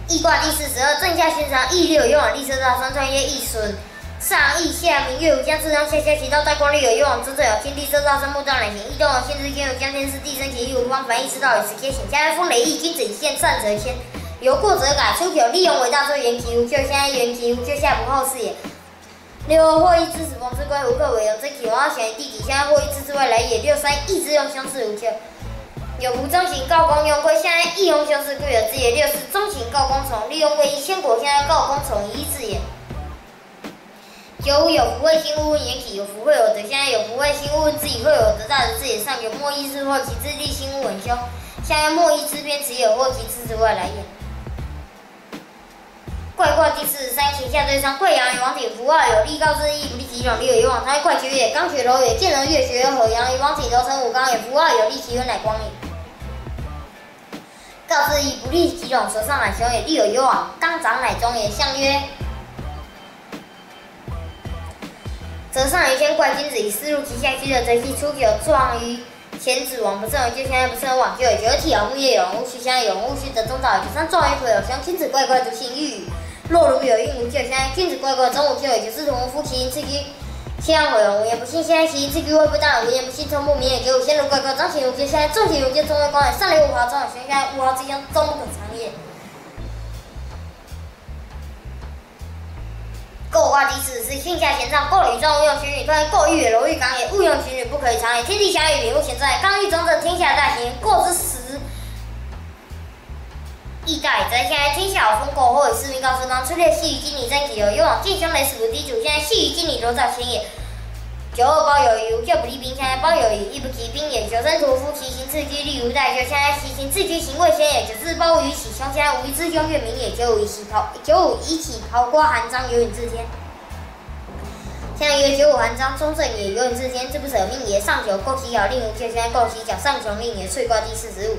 易卦第42，正下宣长，易六有往，利色大三，彖曰：易损。上易下明月无将，自当下下其道，大光利有攸往之正有天地色大生木道乃行，易动而先之天有将天师地生其义无方，凡易之道与时皆行。现在风雷易，君子以现善则谦，有过则改。初九，利用为大，说元吉无咎。现在元吉无咎，下不后事也。六二，或一之子，逢之归无克为有真己，王要显于地己。现在或一之之外来也。六三，义之用凶事无咎，有福中行，告公用归。现在义用凶事贵有之也。六四，中行告公从，利用归一千国。现在告公从一至也。九五，有福会心，勿问言己，有福会有德。现在有福会心，勿问自己会有德，大人自也。上九，莫一之或其之利心，勿稳凶。现在莫一之偏持有，或其之之外来也。怪卦第43，乾下对上，贵阳于王体，福二有利告之意，不利其种，利有攸往。他怪绝也，刚学柔也，见人越学越和。阳于王体，柔成武刚也，福二有利其源乃光也。告之意，不利其种，舌上乃凶也，利有攸往，刚长乃中也。相曰：则上于先怪，君子以思入其下虚的，则其初九状于前子王，不胜而就，现在不胜而往就也。九二，体有木业有人，勿虚。现在有人勿虚，则中道也。九三，状于魁有凶，君子怪独行欲语。若如有应无咎，现在君子怪中无咎也。九四，同无夫，其因次居现在毁容，无言不信。现在其自居会不当然无言不信，从不明也给我先入怪客，张起无节。现在重起无节，中为光也。上流五豪，中有玄。现在五豪之乡，终不可长也。构卦第四是巽下乾上，构履中，勿用群羽断，构玉也，柔玉刚也。勿用群羽，不可以长也。天地祥与，秉物显在，刚毅中正，天下大行。构之时，义大也在。现在天下有风，构后以四民告四方。出列细雨金里真体有，有往见兄雷死不地主。现在细雨金里罗兆前也。九二包有余，无咎不利兵。现在包有余，亦不及兵也。九三屠夫，其行自居，力无待救。现在其行自居，行未先也。九四包无余起凶，现在无余之凶，月明也。九五一起刨瓜寒章，有允至天。现在曰九五寒章，中正也，有允至天，志不舍命也。上九构其角，令无咎。现在构其角，上穷令也。萃卦第45。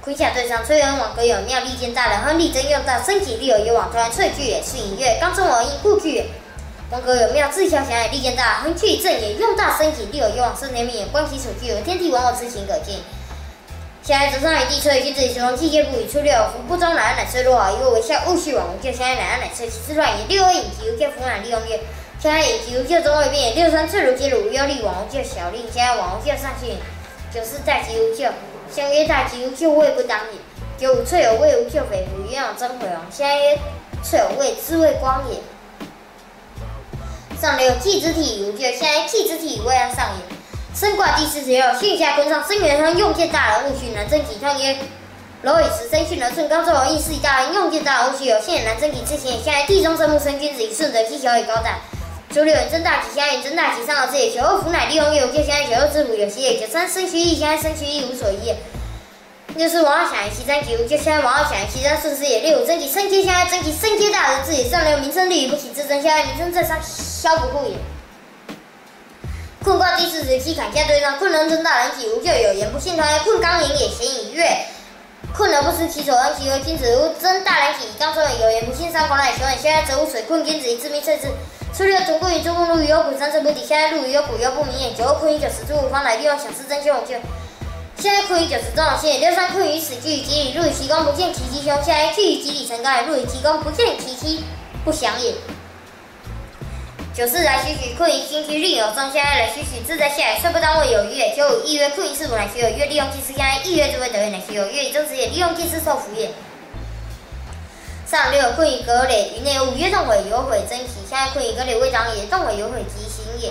坤下对上，崔恩往格有妙，利见大人，亨利贞用大，身体利有有往端，萃巨也。是以月，刚中而应，故巨也。王格有妙，自小祥也，利见大，亨去正也，用大身体，利有有往，生天命也，观其所具有，天地往我之情可见。现在则上以地吹，君子以雄，气皆不以出六福，不中乃安乃吹落好，以我为下，戊戌往无咎。现在乃安乃吹，其之乱也。六二引其无咎，福乃利用月。现在引其无咎，中未变也。六三翠如皆如无忧利，往无咎小利。现在往无咎上巽。九四大吉无咎，相曰大吉无咎，位不当也。九五翠有位无咎，匪不愿往真毁亡。现在曰翠有位，自谓光也。上六气之体无咎，现在气之体未安上也。升卦第46，巽下坤上，生元亨，用见大人，戊戌男真己创曰：蝼蚁时生巽而顺，刚中而应，是以大人，用见大人，戊戌有现男真己之前也。现在地中生木生君子，以顺德气小以高大。初六引真大吉，现在引真大吉上而至也。九二福乃利用月无咎，现在九二之福有息也。九三生虚意，现在生虚意无所依也。六四王二想其三吉无咎，现在王二想其三顺势也。六五真吉生皆，现在真吉生皆大人至也。上六民生利于不起之争，现在民生在上，消不护也。困卦第47，坎下对上，困人真大人己无咎，有言不信他。困刚寅也，咸以月。困而不失其所，恩其为君子。无真大人己，刚中也，有言不信三，狂乃雄也。现在则无水困君子，以致命粹之。初六中坤于中坤，入于有谷，三次不抵。现在入于有谷，有不明也。九二困于九十，诸五方乃利用想事真凶无咎。现在困于九十中有信也。六三困于死，居于吉里，入于其宫，不见其妻凶。现在居于吉里成刚也，入于其宫，不见其妻不祥也。九四来戌戌，困于金虚，令有中。现在来戌戌，自在下也，虽不当位有余也。九五一曰困于四五乃戌有月，利用祭司。现在一曰之为得也，乃戌有月，以周时也，利用祭司受福也。上六困于葛垒，于内五曰动毁有毁真喜。现在困于葛垒未长也，动毁有毁吉行也。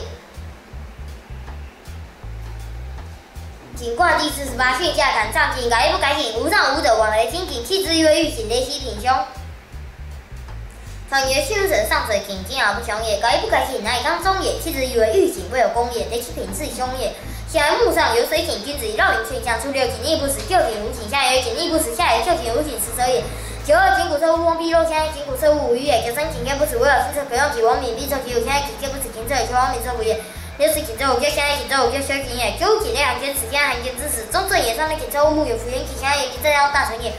景卦第48，巽下坎上井，改不改井，无上无德，往来金井，气之曰欲井，雷息挺凶。常曰巽者上水井，金而不雄也。改不改井，乃以刚中也。气之以为欲井，未有功也，雷其品是凶也。现在木上有水井，君子以绕营巽象，初六井逆不死，旧井无井，下曰井逆不死，下曰旧井无井，实则也。九二井谷测物翁必肉，现在井谷测物无余也。九三井见不死，唯有金测可用其王敏必测其五，现在井见不死，井测有其王敏测福也。六四井测无咎，现在井测无咎，修井也。九五井内寒捐死，现在寒捐之死，中正也。上面井测物木有福元气，现在元气正要大成也。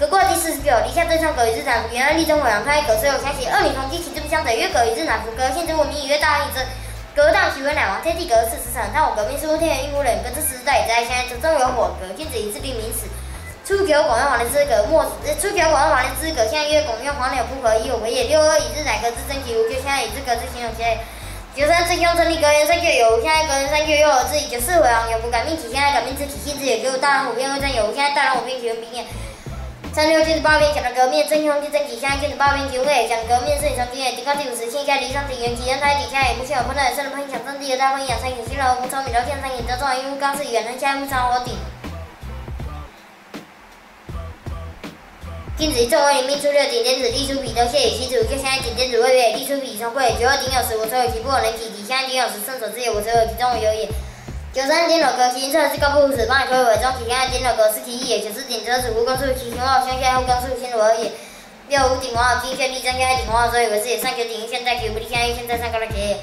革卦第49，离下对上，葛与之产福，原来立中毁阳胎，葛虽有相喜，二女同期，其之不相等，曰葛与之产福，葛现之物名曰大义之。葛当其为乃王，天地葛四时辰，他我革命是天元应乎人，葛之时代也在。现在则中有火，葛君子以自立名死。初九广用黄连之葛，初九广用黄连之葛，现在曰广用黄连不可以有为也。六二以之乃葛之真吉无咎，现在以之葛之行有其类。九三真凶成立，格言三月有无，现在格言三月又有之。九四毁阳有不改命体，现在改命之体性之也。九五大人虎变未真有无，现在大人虎变其为兵也。三六君子八边讲的革命真凶即真吉，现在君子八边其位讲革命是你从经验。顶高第50，现下离上顶元吉，人台底下也不现有困难，生人喷响正地的大分养三引新人无聪明聊天三引得中因为刚是远人下木上火顶。君子众位命出六顶点子，地出彼得谢以其主，就现在顶点子位月，地出彼从贵。九二顶有时，我所有其不能体体，现在顶有时圣所之也，我所有其中有也。九三顶有格，其因测是高不如此，帮你推为中体，现在顶有格是其一也。九四顶则子无根数，其雄傲相下后根数先如而也。六五顶王好金线力争，现在顶王好所以为是也。上九顶现在举不利，现在现在上高的结也。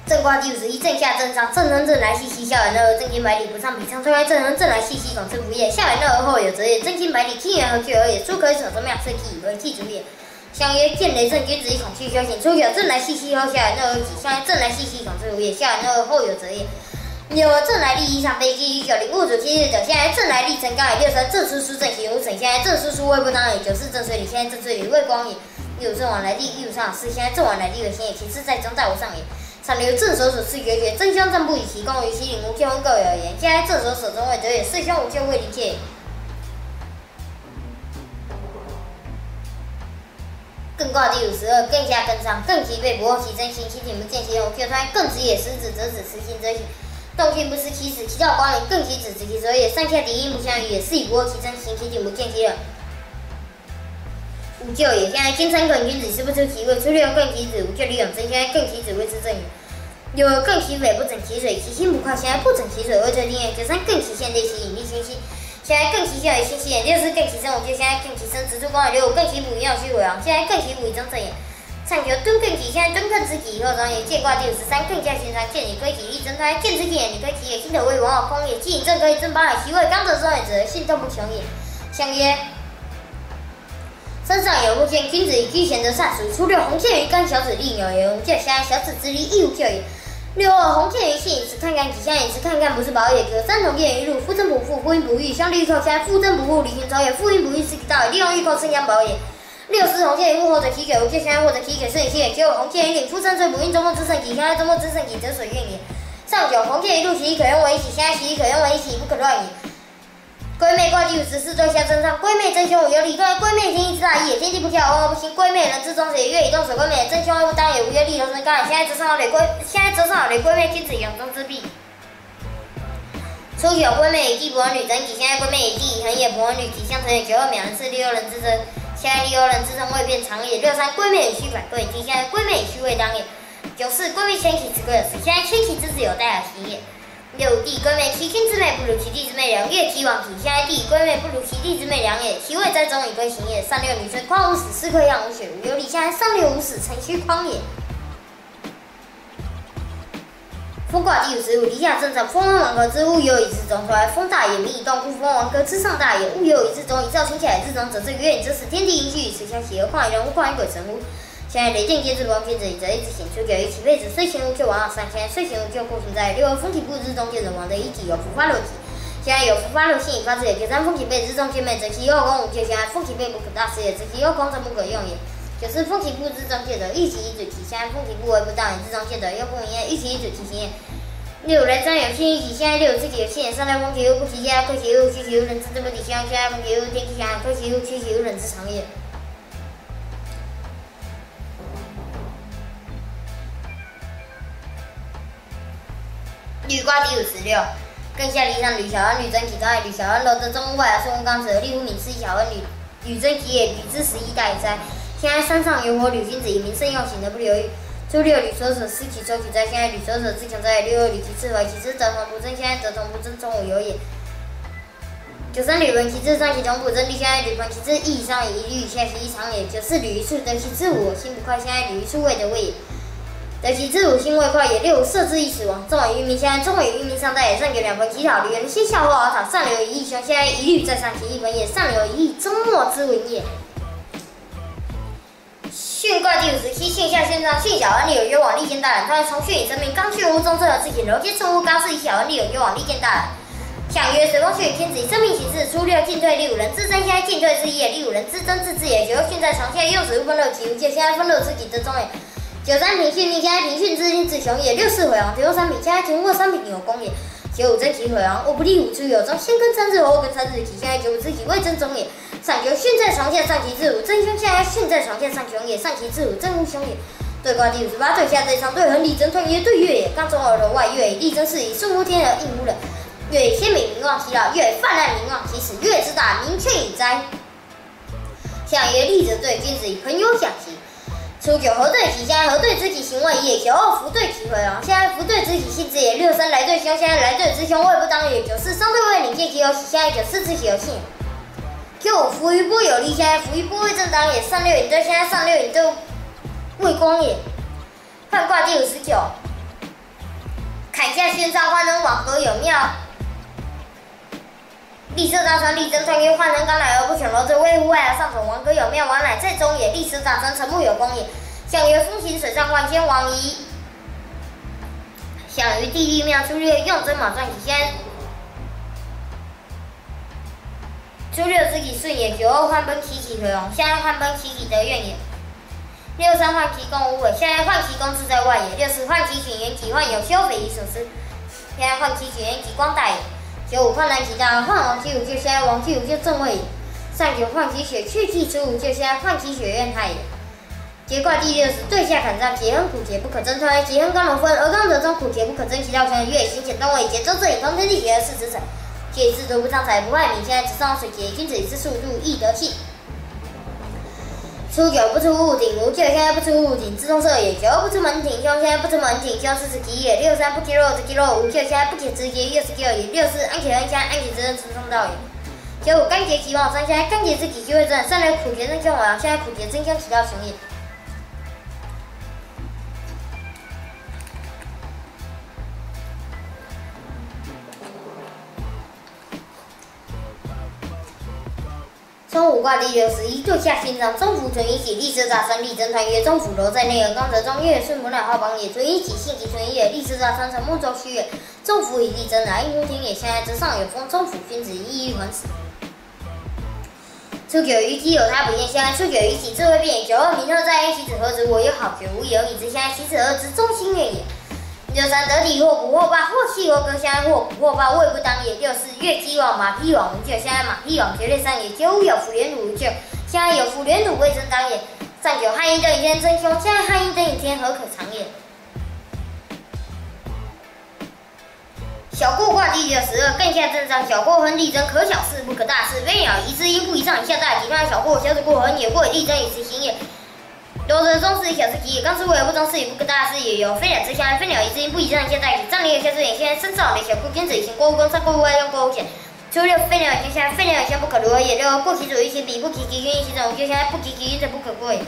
正卦第51，正下正上，正亨正来，细细下元二，正经百里不上比上，推开正亨正来，细细广之福也。下元二后有则也，正经百里，天元和聚而也。初可以守则妙，是体为气主也。相曰见雷震，君子以恐惧修行。初有正来，细细后下元二己，相曰正来，细细广之福也。下元二后有则也。有郑来历一场飞机190597日，现在郑来历陈刚也63，郑叔叔郑其武陈，现在郑叔叔魏不当也94，郑水里现在郑水里魏光也65，郑往来历65上4，现在郑往来历为先也其次在中大无上也。上流正手手4绝绝，真凶正不以其功于其领无天各有言，现在正手手中位得也，四凶无咎未理解。艮卦第52，艮下艮上，艮其背不获其真心，其体不见其用，就穿艮子也，食子则子，食心则行。动心不失其始，其道光明，艮其子直其所也。上下敌阴不相与也，是以不获其真心，其体不见其人。无咎也。现在金城艮君子是不出其位，出六艮其子，无咎利用真。现在艮其子谓之正也。有艮其北不整其水，其心不快。现在不整其水谓之定也。93艮其现对其引力星星。现在艮其现为星星也。64艮其生无咎。现在艮其生直出光也。65艮其补以养虚为王。现在艮其补以中正也。上求敦艮己，现在敦艮之己以后长也。见卦第53，艮下寻常，见你归己力争胎，见之己也，你归己也。心头为王好空也。既以正可以正八海，其位刚得中也者，性动不穷也。相曰。身上有木见，君子以居贤则善属。初六红线于干，小子利牛也。无咎。现在小子之力亦无咎也。62红线于信，以此看看己，现在以此看看不是宝也。93同见于禄，夫贞不富，夫阴不裕，相利欲寇。现在夫贞不富，离群朝也。夫阴不裕，是其道也。利用欲寇，生阳宝也。64红线于物，或者其给无咎。现在或者其给胜以也。95红线于领，夫贞虽不运，周末之胜己。现在周末之胜己，则水运也。上9红线于禄，其可用为一起。现在其可用为一起，不可乱也。归妹卦第54，对下正上，归妹真凶有理，对归妹天意之大义也。天地不调，万物不兴。归妹人之中也，月以动水，归妹真凶不当也。无曰利头生刚也。现在则上好垒归，现在则上好垒归妹君子永中之弊。初9归妹以地不闻女整己，现在归妹以地以恒也，不闻女己相成也。92秒人是6人之争，现在6人之争未变长也。63归妹以虚反归己，现在归妹以虚未当也。94归妹千禧之归有时，现在千禧之子有代而行也。65地归妹，其君之妹不如其弟之妹良，月其往体。现在地归妹不如其弟之妹良也，其位在中以归行也。上6女生匡无死，四克阳无血无忧力。现在上6无死，辰戌匡也。风卦第55，离下正常，风温王格之物有以之中，出来风大也，民以动，故风王格之上大也。物有以之中，以照清起来之中者，这月以之始，天地应虚以此相喜，而况以人乎？况以鬼神乎？现在雷电皆之光，天子以则一之显出，给予其辈子，虽行无咎王上。现在虽行无咎，故存在。6风体不之中见人王的一体有伏发漏体。现在有伏发漏性以发之也。93风体背之中见妹，则其右宫无咎。现在风体背不可大事也，则其右宫则不可用也。94风体不之中见得一体一嘴体。现在风体不为不当也，之中见得右宫一体一嘴体行也。65来张有信一体，现在65自己有信也。上6风体又不体，现在亏其又屈其又人之正不体。现在风体又天气下亏其又屈其又人之常也。履卦第56，艮下离上履小恩，履真己当也。履小恩，柔得中外而顺乎刚直，利乎敏是一小恩。履真己也，履之11大也哉。现在山上有火，履君子以民生用，行得不留意。初6履所舍，失其周其哉。现在履所舍自强哉也。65履其次为，其次得同不争。现在得同不争，中无有也。93履闻其次上其同不争，现在履闻其次义以上以履下其一长也。94履于处得其次五，心不快。现在履于处未得位也。得其自五心未快也。65射之以死亡，中尾于民。现在中尾于民上代也。上有2分其讨，履人先下后而讨，上流一义凶。现在一律在上其一分也。上流一义终末之文也。巽卦第57，巽下巽上，巽小恩利有攸往，利见大人。他从巽以生命，刚巽无中正而自己柔，皆顺乎刚是以小恩利有攸往，利见大人。象曰：水风巽以天子以生命其事。初6进退利5人之争，现在进退之一也。利5人之争自治也。9巽在床，现在用水不分漏其无咎。现在分漏之己得中也。93平巽命，现在平巽之阴自雄也。64回王，停3品，现在停过3品有功也。95争其回王，我不利5出有中，先跟3日后跟3日己。现在95之己未争中也。上九巽在床下，上其至5真凶。现在巽在床下，上凶也。上其至5真无凶也。对卦第58，对下对上，对恒离争团也。对月也。刚中而柔外，月以力争事以顺乎天而应乎人。月以先民名望其老，月泛滥名望其始。月之大，民劝以哉。象曰：利者对，君子以朋友享其。初9合对其，现在合对之己行为也。92福对其回王，现在福对之己性之也。63来对凶，现在来对之凶未不当也。94商对未领见其有喜，现在94之己有信。95福于波有利，现在福于波未正当也。上6引对，现在上6引对未光也。泮卦第59，坎下巽上，浣人往河有庙。利涉大川，力争团约，浣人刚来而不选柔，则为乎外而上走。王格有庙，王乃在中也。利涉大川，臣木有功也。象曰：风行水上，万千王夷。想于地利庙初六用针马算起，现在初六之己顺也，九二换奔七己回龙，现在换奔七己得愿也。六三换其宫无尾，现在换其宫自在外也。六四换其群元己，换有修匪夷所思，现在换其群元己光大也。九五换南其大，换王其五就现在王其五就正位也。上九换其血去气出五就现在换其血怨太也。劫卦第60，对下砍上，劫亨苦劫不可争推，劫亨刚龙分，而刚得中苦劫不可争其道权，月行险动位，劫周正以同天地劫而事之成，劫自得不伤财不害民，现在只上水劫，君子以之速度易得气。初九不出屋顶，无咎现在不出屋顶，自动射也。九二不出门庭，凶现在不出门庭，凶是指吉也。六三不击肉，击肉无咎现在不解直劫，又是咎也。六四安且恩现在安且之恩之中道也。九五干劫其旺，三现在干劫之己机会正，三六苦劫真凶亡，现在苦劫真凶其道雄也。冲五卦第61，对下心脏，中府存一己，立四大三立真团曰：中府楼在内，而刚则中月顺不乃花榜也。存一己，性其存一也。立四大三成木周虚也。中府以立真来，应听也。现在之上有风，中府君子一一还死。初九于己有他不厌，现在初九于己智慧变也。九二明特在一，其子何之？我有好，九无有以之，现在其子何之？中心愿也。六三得体或补或霸，或细或割，现在或补或霸，位不当也。六四月姬王马匹王无咎，现在马匹王绝对上也。九五有福连弩无咎，现在有福连弩未争当也。上九汉阴登以天真凶，现在汉阴登以天何可长也？小过卦第62，艮下震上，小过亨利贞，可小事不可大事。飞鸟宜之，阴不以上以下大吉。看小过小子过亨也，过以利贞以实行也。有则中事以小事吉也，刚是为而不中事以不可大事也。有飞鸟之下，飞鸟宜之，阴不以上以下大吉。丈人有下之眼，现在身上的小过君子以行过无功，上过无外，用过无险。初六飞鸟以天下，飞鸟以天不可如何也。六过其主一其比，不及其君一其整，就现在不及其君者不可过也。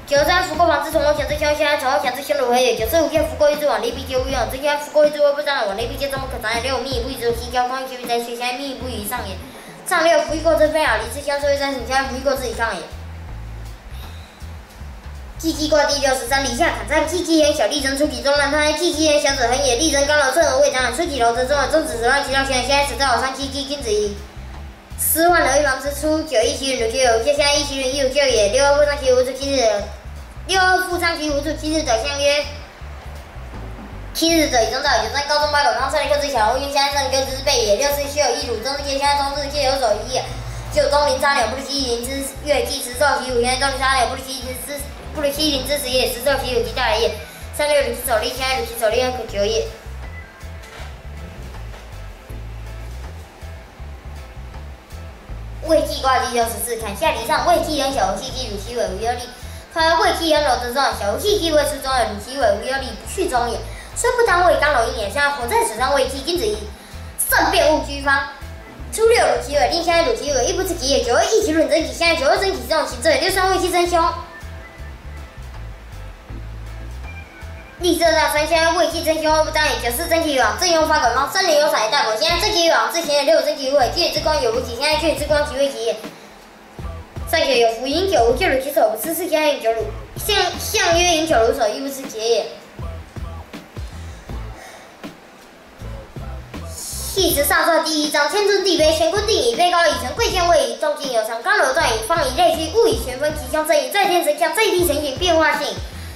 九三福过旁之从我强之凶，现在从我强之凶如何也？九四五见福过一之往，利必皆无用。这些福过一之位不当往，利必皆终不可长也。六密不以之其交光，其余在学，现在密不以上也。上六福一过之飞鸟离之相，所以三省，现在福一过之以上也。气机卦第63，离下坎上，气机言小利贞出己中难胎，气机言小者恒也。利贞刚柔正而未长，出己柔则中而中子则让其道现在此道上气机君子矣。师患而预防之初，九一其允如皆有，现在一其允亦有咎也。六二复上其无主七日，六二复上其无主七日者相曰。七日者以中道，九三高中八狗汤，三六之小龙运，现在上六之备也。六四虚有一汝，中之皆现在中日皆有所一也。九东临沙鸟，不如其灵之月，既持受其五，现在东临沙鸟，不如其灵之时也，持受其五，即大也。三六履其手力，现在履其手力可求也。未济卦第64，坎下离上，未济人小无气机，汝其尾无忧力。看未济人柔则中，小无气机未出中也，汝其尾无忧力，不去中也。虽不当为刚柔阴也，现在火在水上未济，君子以胜变物居方。初六汝其尾，令现在汝其尾，亦不知己也。九二一其论真己，现在九二真己这种行者，六三未济真凶。立色大三，现在未济真凶不当也。九四真己往，正用发管方，三年有闪也大果。现在真己往，之前的六真己无尾，君之光有无己，现在君之光即为己也。上九有福饮酒，无咎汝其手，不吃是现在饮酒汝。象曰饮酒如手，亦不吃节也。系辞上册第1章，天尊地卑，乾坤定以卑高以成，贵贱位以重敬有常，刚柔断以方以类聚，物以玄分，其相正以在天神象，在地神形，变化性。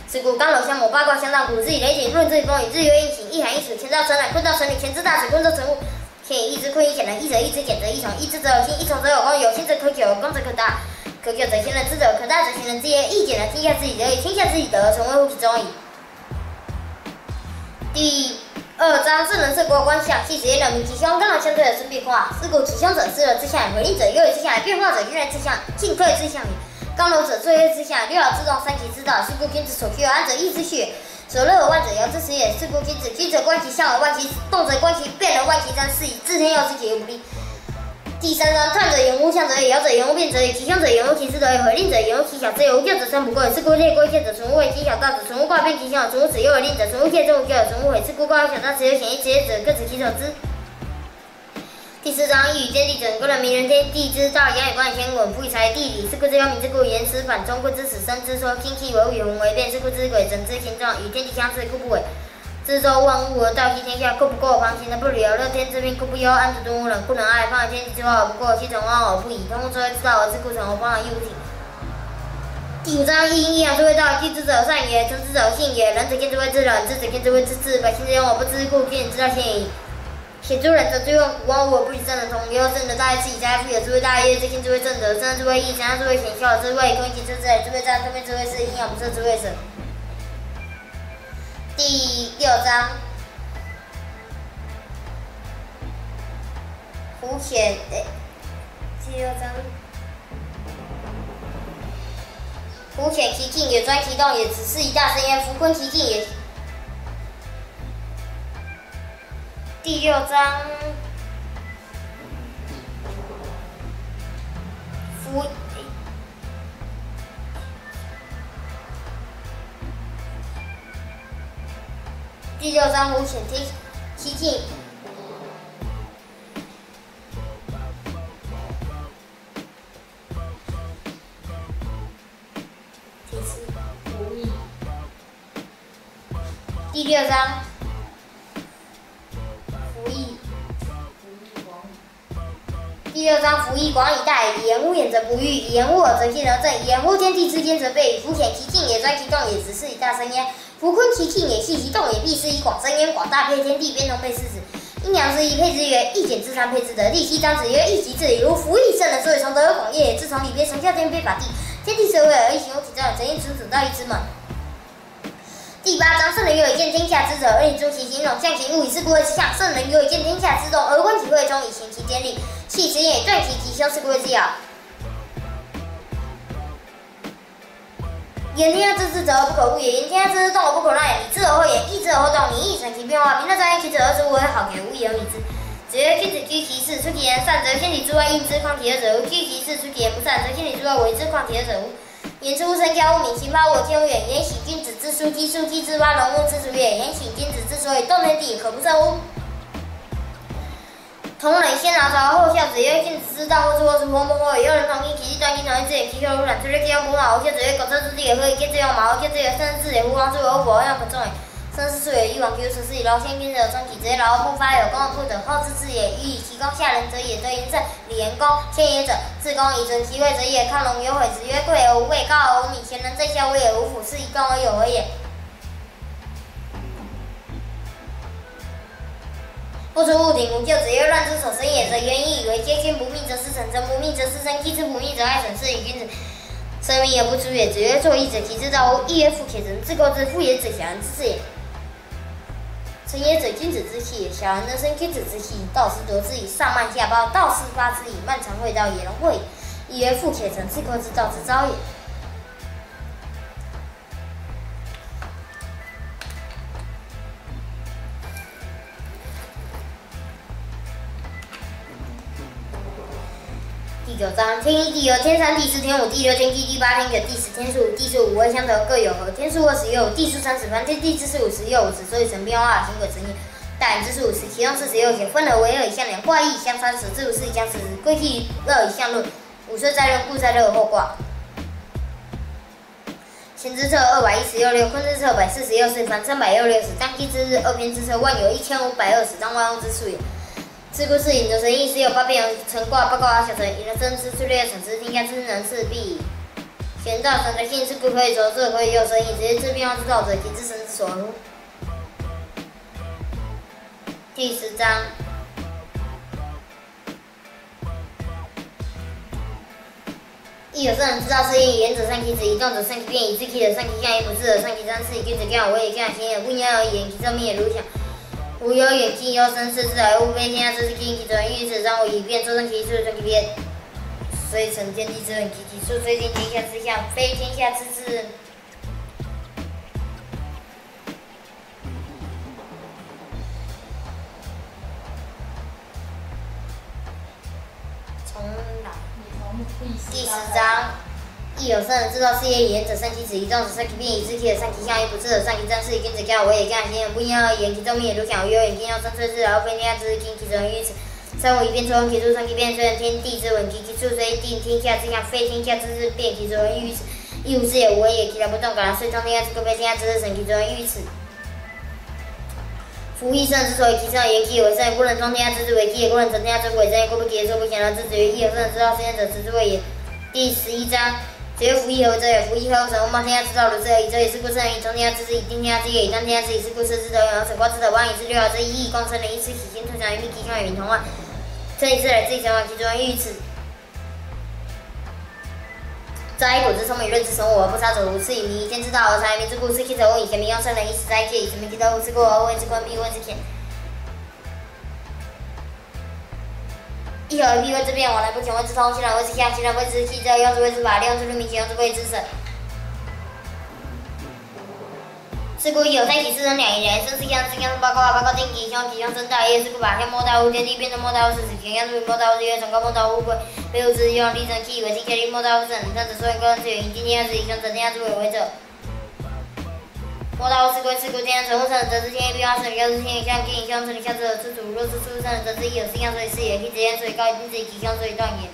是故刚柔相谋，八卦相当，古之以雷霆，论之以风雨，日月运行，一寒一暑，乾兆成懒，坤兆成理，乾之大水，坤则成物。天以一之坤以简人，一者一之简则一从，一之则有心，一从则有功，有心则可久，有功则可大。可久则行人之者，可大则行人之业。亦简人天下之以德，以天下之以德，成为乎其中矣。第2章，圣人圣国观象，系实验人民吉凶，刚柔相对而生变化。是故吉凶者失而之象，回应者优为之象，变化者原来之象，进退之象也。刚柔者岁月之象，六爻之动，三吉之道。是故君子所居而安者益之序，所乐而万者爻之始也。是故君子居者观其象而万其动者观其变而万其占，是以治天要之节而不利。第3章，探者言无象者也，爻者言无变者也，吉凶者言无其事者也，回令者言无其小之也。无咎者生不贵，是故列贵贱者存无为吉小道者，存无卦变吉凶，存无子又为令者，存无戒中无咎，存无悔。是故卦有小道，持有显义，持业者各执其所之。第4章，一语见地准，故人名人天地之道，阳以观以天文，夫以察地理。是故之幽冥之故，言辞反中，故知此生之说，精气为物，永为变。是故知鬼神之形状与天地相似，故不为。制作万物而道其天下，故不过旁行的不了，乐天之命，故不忧；安土动物人，不能爱。放天地之化而不过，七成万而不以。通之谓之道，而自故成，而方而义无体。第5章阴阳之谓道，居之者善也，成之者性也。仁者见之谓之仁，智者见之谓之智。百姓之用而不知，故见之道先矣。写诸人者最用古万物而不以圣人同。由圣者大业，自己家富有之谓大业，自信之谓正德，正之谓义，强之谓显，孝之谓恭敬之类之谓战，对面之谓是，阴阳不测之谓神。第6章，胡显第6章。胡显其境也，专其动也，只是一大深渊。夫坤其境也。第6章，第6章胡显其境。第6章，服役。第6章，服役广以待，以言物眼则不欲，以言物耳则见而正，以言物天地之间则备。夫显其境也，专其动也，只是以大深渊。夫坤其境也，细其动也，必是以广深渊。广大配天地，边同配四子。阴阳之一，配之曰一简之三，配之德。第7章子曰：一己治理，如服役圣人，所以从德而广业，自从礼别，从下天卑法地，天地社会而一行有体照，整一处处道义之门。第8章，圣人有以见天下之者，而以诸其形容，象形物以是故谓之象。圣人有以见天下之动，而观其会中，以行其坚力，气之也，断其吉凶，是故谓之爻。言天下之治者而不可悟也，言天下之动而不可乱也。理之而后言，义之而后动，你亦成其变化。明乐专一，其者而知无为好也，无以而理之。子曰：君子居其事，出其言善，则千里之外应之，况其二者乎？居其事，出其言不善，则千里之外为之，况其二者乎？言之乎身教，物明，行发物，天无远。言喜君子之枢机，枢机之发，农物之属也。言喜君子之所以动天地，可不胜乎？同人先拿朝后孝子曰：君子之道，或出或不或也。有人同意，其地断金，同一之言，其修如染，出略其用不好。后孝子曰：狗车之地也，何以见之用马？后孝子曰：生之也，胡王之为欧伯，用可重也。生之数也，欲往其无所事矣。劳先君者，终己之也。劳而不发，有功而不得，后之至也。予以其功，下人者也，得言正，礼言公，先也者，自公以存其位者也。亢龙有悔，子曰：贵而无位，高而无米，贤人正孝，威而无辅，是以公而有为也。不出物鼎，吾就子曰：乱之所生也，则原以为皆君不命，则事成；臣不命，则事生；妻之不命，则爱损。是以君子生命而不出也。子曰：作义者，其之道乎？义曰：富且成，自构之。富也者，小人之事也。成也者，君子之器也。小人能生君子之器，道是夺之以上慢下包，道是发之以漫长会道，也能会。义曰：富且成，自构之，道之昭也。第9章，天一地有天3，地4，天5，地6，天7，地8，天9，地10，天15，地15，五位相得，各有和。天数20，又有地数30，凡天地之事50，又50，所以成变化，行鬼成也。大人之数50，其中40又写，分而为2以象两，卦1以象30，之5是以象40，归其2以象论。午岁在论，故在热后卦。乾之策216，坤之策146，凡360，当期之日，2篇之策万有1520，当万物之数也。自故是引得神意，是有8变成卦，8卦小成，引得生之，出略成之，天下之能事必玄道神的性，是故可以着这可以有神意，直接知变化之道者，即知神之所乎？第10章，亦有圣人之道，是以言者善其子，以动者善其变，以知其者善其象，以不治者善其章。是以君子见我也，见行也，不言而言，其正命也如响。吾有远近忧生事之而物非天下之心，其准欲此张我以变，周生其数，顺其变，虽成天地之本，其数虽定天下之象，非天下之志。重来。第10章。亦有圣人之道，是以言者善其子，以动者善其变，以知其者善其象，以不治者善其章。是以君子见我也，见行也，不言而言，其正命也如响。吾有远近忧生事之而非天下之心，其准欲此。三五一变，周生其数，顺其变，虽然天地之本，其数虽定天下之象，非天下之志变，其准欲此。亦无是也，无为也，其来不动，感然遂通天下之各非天下之日，神，其准欲此。夫一生之所以其上言其为圣，故能装天下之之为基也；故能成天下之为真，故不己说不显然之子于义，有圣之道，实验者之谓也。第11章。子曰：夫义何为者也？夫义何有神？吾冒天下之道，如是而已。则也是故圣人以从天下之事，以定天下之业，以断天下之以是故设之德永，而成瓜之德亡以至六爻之一义，共成人一次起心退祥于命，吉祥与民同万。这一次来自己想法，其中欲于此。在古之聪明，论之生我而不杀者无是以民以天之道而察民之故，是其者我以前民用圣人以使在一切，以成民之道，是故而谓之官，必谓之田。一合一必谓之变，往来不前谓之通，其然谓之象，其然谓之气，这用之谓之法，利用之律明，其用之谓之神。是故有三起四生两仪，两仪生四象，四象生八卦，八卦定吉凶，吉凶生大业。是故法天莫大乎天地，变成莫大乎世事，天象之名莫大乎日月，崇高莫大乎乌龟。非吾之用，立正气以为天下力，莫大乎圣。三者所以各人之源，以定天下之以凶者，天下之为为者。莫大乎是归，是故天下成物，圣人则知天意，必化圣人，要知天以象，天以象成理，象之而出主。若是出圣人，则知一有四象，所以是也；地之言，所以高，地之以吉凶，所以断也。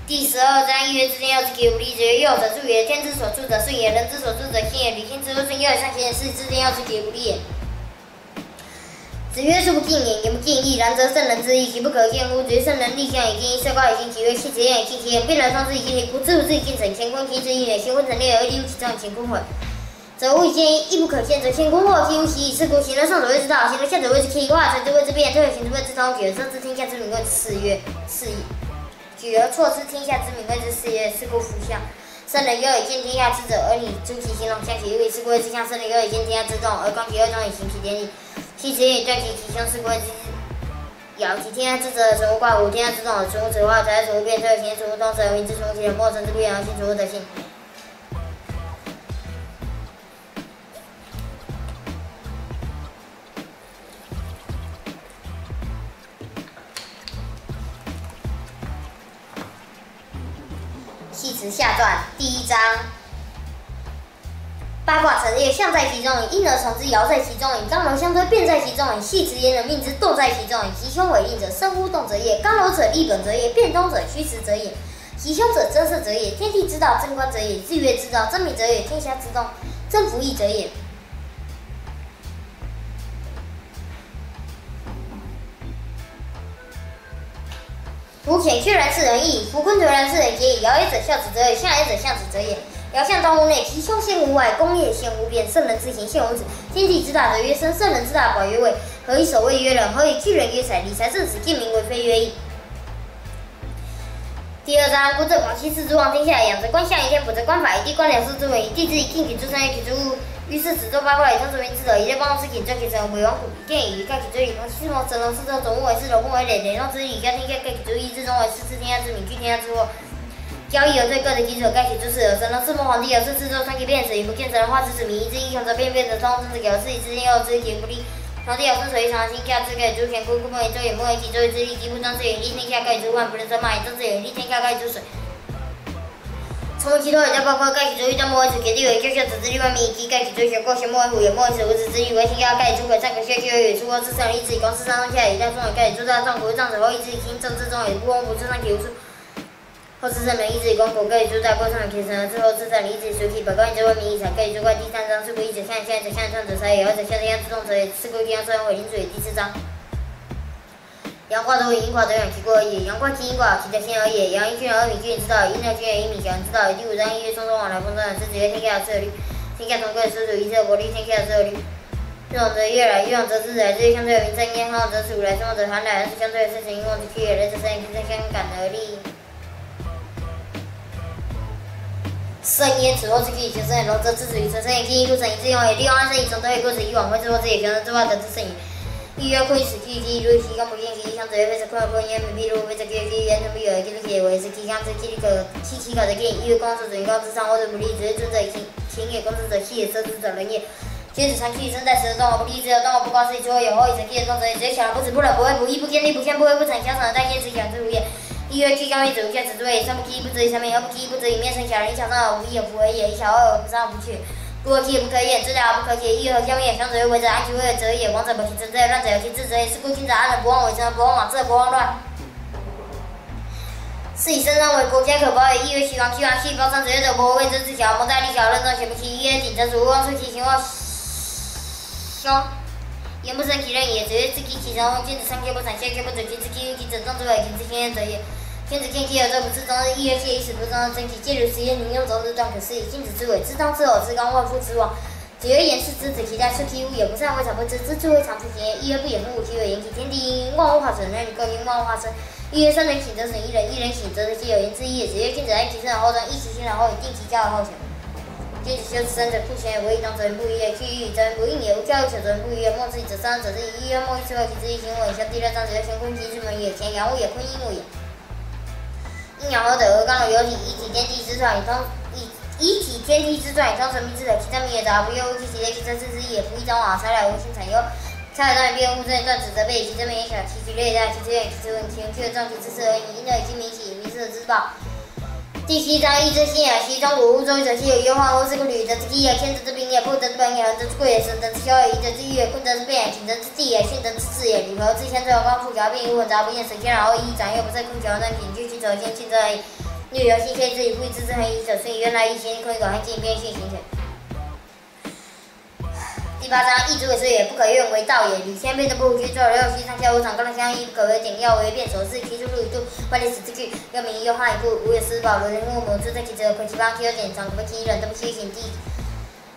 第12章，一曰之天要之吉无利，子曰：右者助也，天之所助者顺也，人之所助者信也。履行之不顺，右而向前也，是之天要之吉无利也。子曰：书不敬言，言不敬义，然则圣人之义，其不可见乎？子曰：圣人立象以敬，色高以敬。其曰：气质言以敬，其言病人方之以敬，其不知乎之以敬臣。乾坤其之一也，行昏成烈而利乎其中，乾坤毁。则无以见义不可见，则乾坤祸其无其义。是故行人上者谓之道，行人下者谓之器，化成之谓之变，退而行之谓之通，举而上知天下之名谓之事曰是矣。举而错之天下之名谓之事也，是故夫象。圣人有以见天下之者，而你诸其形容，象其意味，是故谓之象。圣人有以见天下之动，而观其二中以行其典礼。其直也断其吉凶，是故谓之爻。其天下之者，存无怪乎？天下之动而存无此化，才存无变，退而行存无动，则而民之存无其人，莫成之不言而行存无德性。系辞下传第1章。八卦成列，象在其中矣；因而从之，爻在其中矣；刚柔相推，变在其中矣；系辞言而命之，动在其中矣。吉凶为令者，生乎动者也；刚柔者，立本者也；变通者，虚实者也。吉凶者，真色者也；天地之道，真观者也；日月之道，真明者也；天下之动，真服役者也。夫乾确然是人意，夫坤颓然是人杰矣。爻也者，孝子者也；象也者，象子者也。爻象当屋内，吉凶先无外，功业先无变。圣人之行，现无止。天地之大者曰生，圣人之大宝曰位。何以守卫曰仁？何以聚人曰才？理财正始，见民为非曰义。第2章，故这广其事之望天下，养则观象以天，补则观法以地，观两事之文以地之以敬，体诸山以体诸物。于是子周八卦以通说明之德，以列邦之景，正其成为王虎，以电以盖其之理，从其谋神龙四周，总物为是，龙木为垒，垒中之理，家天下盖其诸义，之中为是，治天下之名，居天下之祸。交易而对各的基础，盖其诸事而神龙四魔皇帝而是四周，穿其变死，以不见神人化之子民，一之英雄则变，变则通，甚至有事以之天佑之体不利。皇帝有分水常心下之盖诸乾坤，故不为周也，不为其周之力，其不张之有利天下盖诸万，不能生马，以张之有利天下盖诸水。从其多有家包括盖其诸欲，但莫为此给地为救孝子之力万民，以及盖其诸学过学莫为虎，也莫为此无子之欲为天下盖诸鬼善可血气为出国之圣人，以此以公事上中下以大众为盖诸大众国障者后，以至以行政之中也不公不治上体无数。后世圣人一直以公国盖诸大国上其神而之后世圣人一直以水体百官以之为民以财盖诸怪。第3章是故一者象，象者象者才也；二者象天下之动者也。是故天下虽然为灵主也。第4章。阳卦得为阴卦得养其过而已，阳卦其阴卦，其德先而也。阳一君而米君之道，阴二君而一米小人之道。第5章一月匆匆往来风中，是子曰：天下有四律，天下同贵，所属一切国律，天下有四律。日往则月来，月往则日来，日月相对为明正夜，寒往则暑来，春往则寒来，而是相对为四神，阴往则去也，来则生也，天生相感而立。生焉，此后之气，其生也；龙则自主于存生也，金一入成以自用也；利用安生以从得以过此以往，会之祸之也，平生之化得之胜也。一曰坤以使气，其一入其刚不见其一相则曰：非则坤而坤，焉必入，非则气其焉必有，其气也为是气象之气可气气可得见。一曰公者准于高之上，或者不利，只是尊者行也；公之者气也，奢之者仁也。皆子长气，生在时而动而不利，之而动而不高，是以出而有后以成气而动者也。只有小人不止不仁不惠不义不坚利不谦不威不成，小成而待见之小之如也。一曰气刚于子无下子之谓也，上不气不止以上面，而不气不止以面生小人，以小上而无义而不为也，以小二而不上而不去。故而气也不可掩，知了而不可解。一而将也，强者为者，安其为者也。王者不其真者也，乱者有其智者也。是故君子安而不忘为真，不忘往志而不忘乱。是以生人为国家可保也。一曰其王，其王气包上者，者不为之之小，谋在利小，任重且不其。一曰谨则属，勿忘出其行或凶。言不生其人也，只是自己其中君子上天不产，下天不准，君子基于君子正之外，君子天然者也。君子天气而周不自中，一而气，一时不中，真气介入实验，宁用中之断可思议。君子之为，自当之偶，自刚万夫之王。子曰：言是之子，其在出其物也，不善为常不知，知之为常之行也。一而不也，不无其为，言其天地万物化成，人与共因万物化生。一曰三人行则损一人，一人行则其有言之一也。子曰：君子爱其身而后忠，义其心而后礼，定其家而后贤。君子修此三者，故贤而为义，当责人不义也。去义，责人不应也。无教育者，责人不义也。莫之以者，三者之一。一曰莫以之后，其之一行为。下第六章者，乾坤其之门也。乾阳物也，坤阴物也。阴阳合德，而刚柔有体，以体天地之状，以体天地之状，以通神明之德。其正名也，杂不忧，无其其类，其正之也。不义张网，材料无心产忧。材料当然变，物正断指责备。其正名也小，其其类大，其之远，其之文，其文去正，其之次而已。因而以精明起，明事之道。第7章，义之心也。其中古物周者，其有忧患，或是故履，德之基也。天德之兵也，不德之本也。恒德之贵也，神德之修也。义德之欲也，坤德之变也。景德之地也，训德之治也。吕侯之谦，最后光复条并无混杂不厌，水天然后一长幼不在空求能品居其走先信之而已。略有心切之以不义之恒以者，所以原来一心空一口还进变性形成。第8章，义之为师也，不可用为道也。吕谦变得不如居周而右膝上下无常，高相依，不可为典要为变所事，其出入以度，万历史之句，又名又汉一故，无有私宝，如人物谋出在其者，亏其邦，其有典藏，可被其人都不虚行。第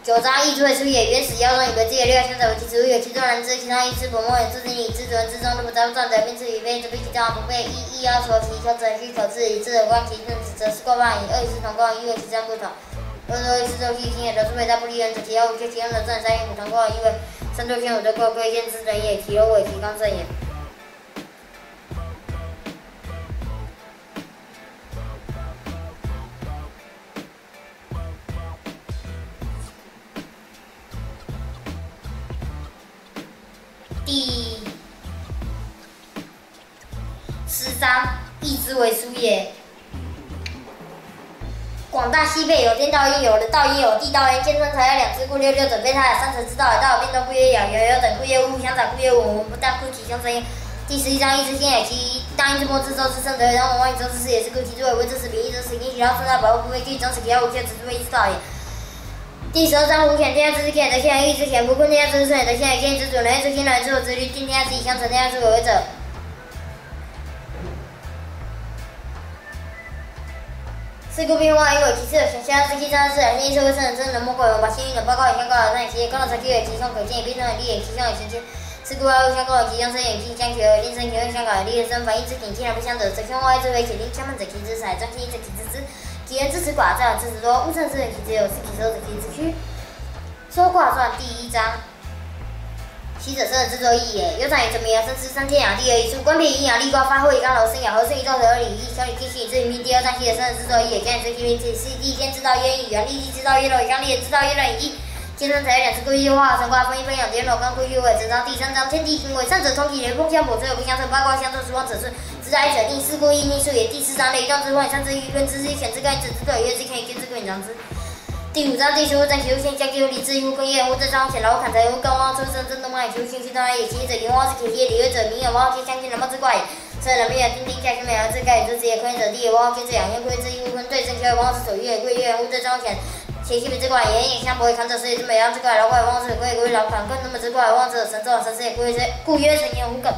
9章，义之为师也，原始妖中以为之也，六相者为其之物也，其中人之，其上一之本末也，自知以之准之中，如不遭断者，便至于非，则被其当不备。一要求其求者虚口之以智而观其正直，则是过半矣。二与是同光，一为其真不同。二多一是周期，心也，得出为大不利人者，其要无缺其用的正三与不同光，因为三多天五得过归见之人也，其有为其刚正也。第10章，义之为书也。广大西北有天道阴，有人道阴，有地道阴。见春才有两之，故六六者非他也。三者之道也，道有变动，故曰养；有有等，故曰物。相长，故曰文。文不大，故其相生焉。第11章，义之先也。其当阴之末，之周之生，得然后往以周之事也是，故其之谓为之始，秉义之始，因其道生大，保护不非据，总使其要无缺，此之谓义之道也。第12章，胡显天下之天，得现义之显；不困天下之顺，得现天之主，人之天人之我之律，尽天下之以相成，天下之为者。是故变化因为其次，想象之气象是人类社会生人真人莫过人把幸运的报告也相关的在其高的成就也其中可见，变成力也其中有行迁。是故外物相关的其相生也其相求，令生求相感的力生反义之品，既然不相得，则向外之为且令相慢者其之才，张其者其之知，其人支持寡，占有支持多，物胜之人其之有，是其收者其之虚。说卦传第1章。其者生而之作义也，有长也，怎么样？生之三天养地而一处，官别阴阳，立卦发会以刚柔生养，合生以道德而礼义，小礼敬信以致名。第2章，其者生而之作义也，将以之其名，此是地天之道曰义，原立地之道曰柔，将立人之道曰仁义。见春才有两之，故曰化成卦，分一分养天柔，刚故曰为。整章第3章，天地行为，上者同体，雷风相搏，水有不相称，八卦相斗，时光者顺，知哀者定，是故义逆数也。第4章，雷动之患，上之舆论之事，显之干者之对，曰之可以见之，故隐藏之。第5章，地区物战其物现象，其物理之物工业物正常显老砍柴物高汪出生真动脉其物信息当然也其者灵汪是可以理论者名有汪皆相近人貌之怪也。生人名有丁丁下去美而之盖之职业坤者地也汪皆之养业归之一物坤对正确汪是所月归月物正常显其西北之怪也也相博砍者是也之美阳之怪老怪汪是归归老砍更那么之怪汪者神咒神是也归之故曰神言无梗。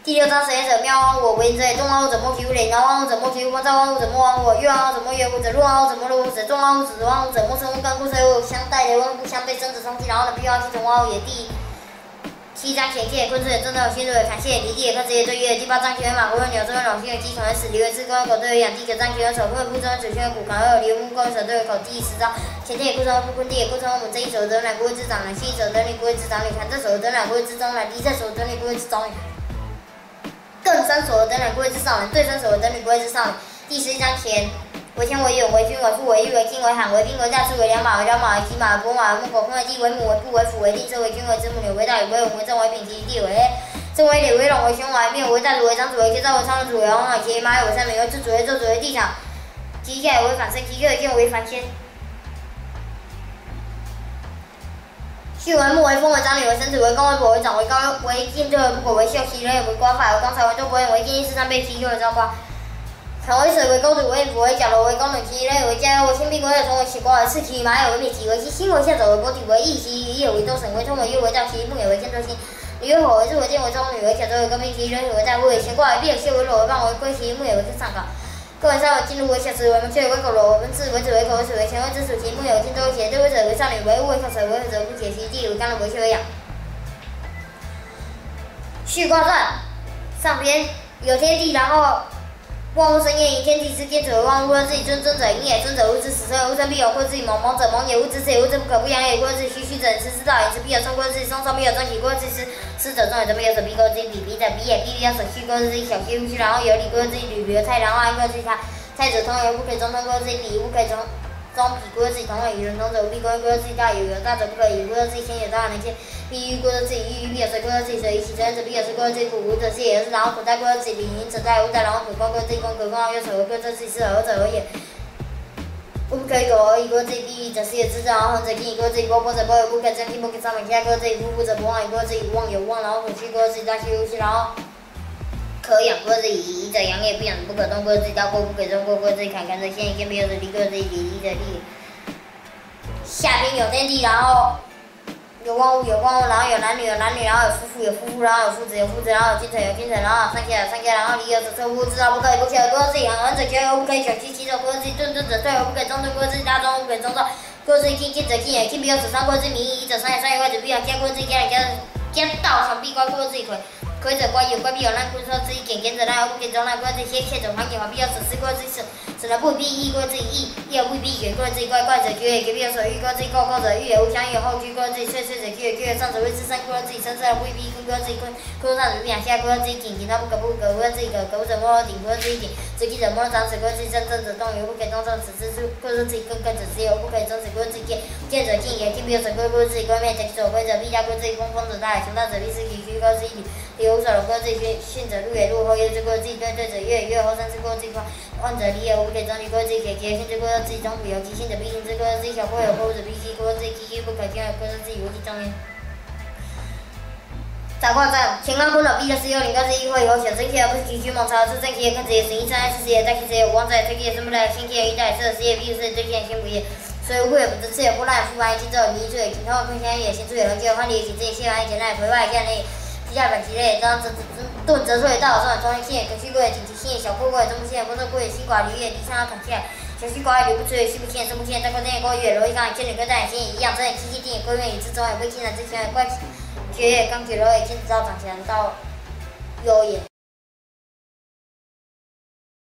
第6章，神言者，妙忘我，为人者也。动忘我者，莫其物也；挠忘我者，莫其物光；照忘我者，莫忘我；月忘我者，莫月我者；入忘我者，莫入我者；众忘我者，忘我者，莫生物干故，所以我相待的万物相对，生者从其然后呢，必忘其种忘我也。第7章，乾界坤水，正道有心水，坎界离地也，坤子也对月。第8章，乾为马，坤为牛，周为龙，心为鸡，坎为死，离为彘，狗对为羊。第9章，乾为手，坤为不中为嘴，心为骨，坎为耳，离为目，肱为舌，对为口。第10章，乾天也，故称为不坤地也，故称为母。这一手得乃不为之长乃，西一手得乃不为之长女，坎这手得乃不为之中乃，离这手得乃不为之中女。艮三所得乃不为之上人，对三所得乃不为之上人。第11章，乾为天为永为君为父为玉为金为罕为兵为大畜为良马为良马为骑马为伯马为木狗坤为地为母为父为辅为地车为君为子母牛为大禹为永为正为丙其地为黑正为李为龙为凶为灭为大主为张主为天造为昌人主为王为其马为三美为自主为周主为地场其下为反生其克见为凡仙。序为木为风为长女为生子为公为伯为长为高为进对为不果为秀其人也为官法为光财为多国人为金一十三倍其为昭卦。常为水为公主为辅为角楼为公主其类为家为新兵为从为奇瓜为赤旗马也为灭其为其心为下走为国体为义其也为多神为通为月为大其木也为天周星。女为火为日为剑为中女为小周为革命其人为大为乾卦为必有谢为裸为棒为龟其木也为上岗。各为三为进入为小时为门阙为狗楼为文字为子为口为水为乾为子属其木有天周邪对为者为少女为物为靠水为者不解其地为干了为穴为养。序卦传上篇有天地，然后万物生焉，以天地之间者为万物，自己尊者因也。尊者无知，死生无生必有，或自己猛者猛也，无知也，无知不可不扬也，或自己虚者实之道也，知必有冲，或自己双必有终其，或自己师者中有者必有所必，或自己比者比也，必要所虚，或自己小虚无虚，然后有理，或自己履有太，然后或自己太者同有不可以中通，或自己比不可以中比，或自己同为与人同者无必，或自己大有大者不可以，或自己先有大能见。必欲过自己欲必有水，过自己水，其责任者必有水，过自己苦无者是也是，然后苦在过自己领引者在无在，然后可攻过自己攻可攻有水为过自己是而者而也。不可以苟而以过自己必欲者是也知，然后恒者进以过自己波者波有不可真听不可上面下过自己不者不忘以过自己无忘有忘，然后可虚过自己大虚无虚，然后可养过自己以者养也不养不可动过自己大过不可中过自己坎坎者现一见必有者离过自己离者利。下篇有天地，然后。有万物，然后有男女，然后有夫妇，然后有父子，然后有君臣，然后上下，然后离有者测乎，知道不可以不可以，过自己恒者绝而不可以小其其者，过自己顿者对而不可以中过自己大中不可以中道，过自己近者近也，近必有者伤过自己名义者伤也，外者必有加过自己家道上必关过自己亏者关有关必有难，故说自己减者难而不减中难，过自己切者还给还必有损失过自己使得不必义过自己义而不必给过自己怪者绝也，必有所欲过自己够者欲也，无相有后居过自己岁者居也，上者为自身过自己身而不必过自己困上者必养下过自己紧他不可过自己可者莫顶过自己顶，自己者莫长此过自己正者动也不可以动上此之处，过自己更者只有不可以终止过自己见者近也，必有所过自己关灭者所归者必加过自己风者大，穷大者必失其虚过自己理无所有过自己训者路也路后业之过自己对者月后生之过自己患者离也无可以终止过自己给训之过自己中不有其性者必行之过自己小过有过者必须过自己积不可见有过自己无其中焉。杂卦传乾坤坤了，必有是有灵，告是一会以后小生气而不是其虚猛潮，出生气也看子也神一生爱事也在其子也无王者推也生不来，先气也一代是事业必是对见先不也。所以无也不知次也不赖，复完一经之后离罪，今后空相也先出也能就换理其自己先完一前来回外见内。地下本其类，当顿则说也道中中心也可虚过也紧其心也小过过也中不心也不正过也心寡离也离上要砍下，小虚寡也离不出也虚不清也生不清也在过正也过月，柔一刚也千里跟在也心也一样，真也七七定也归面也之中也未清然之前也怪绝也刚绝柔也天子道长前到有也。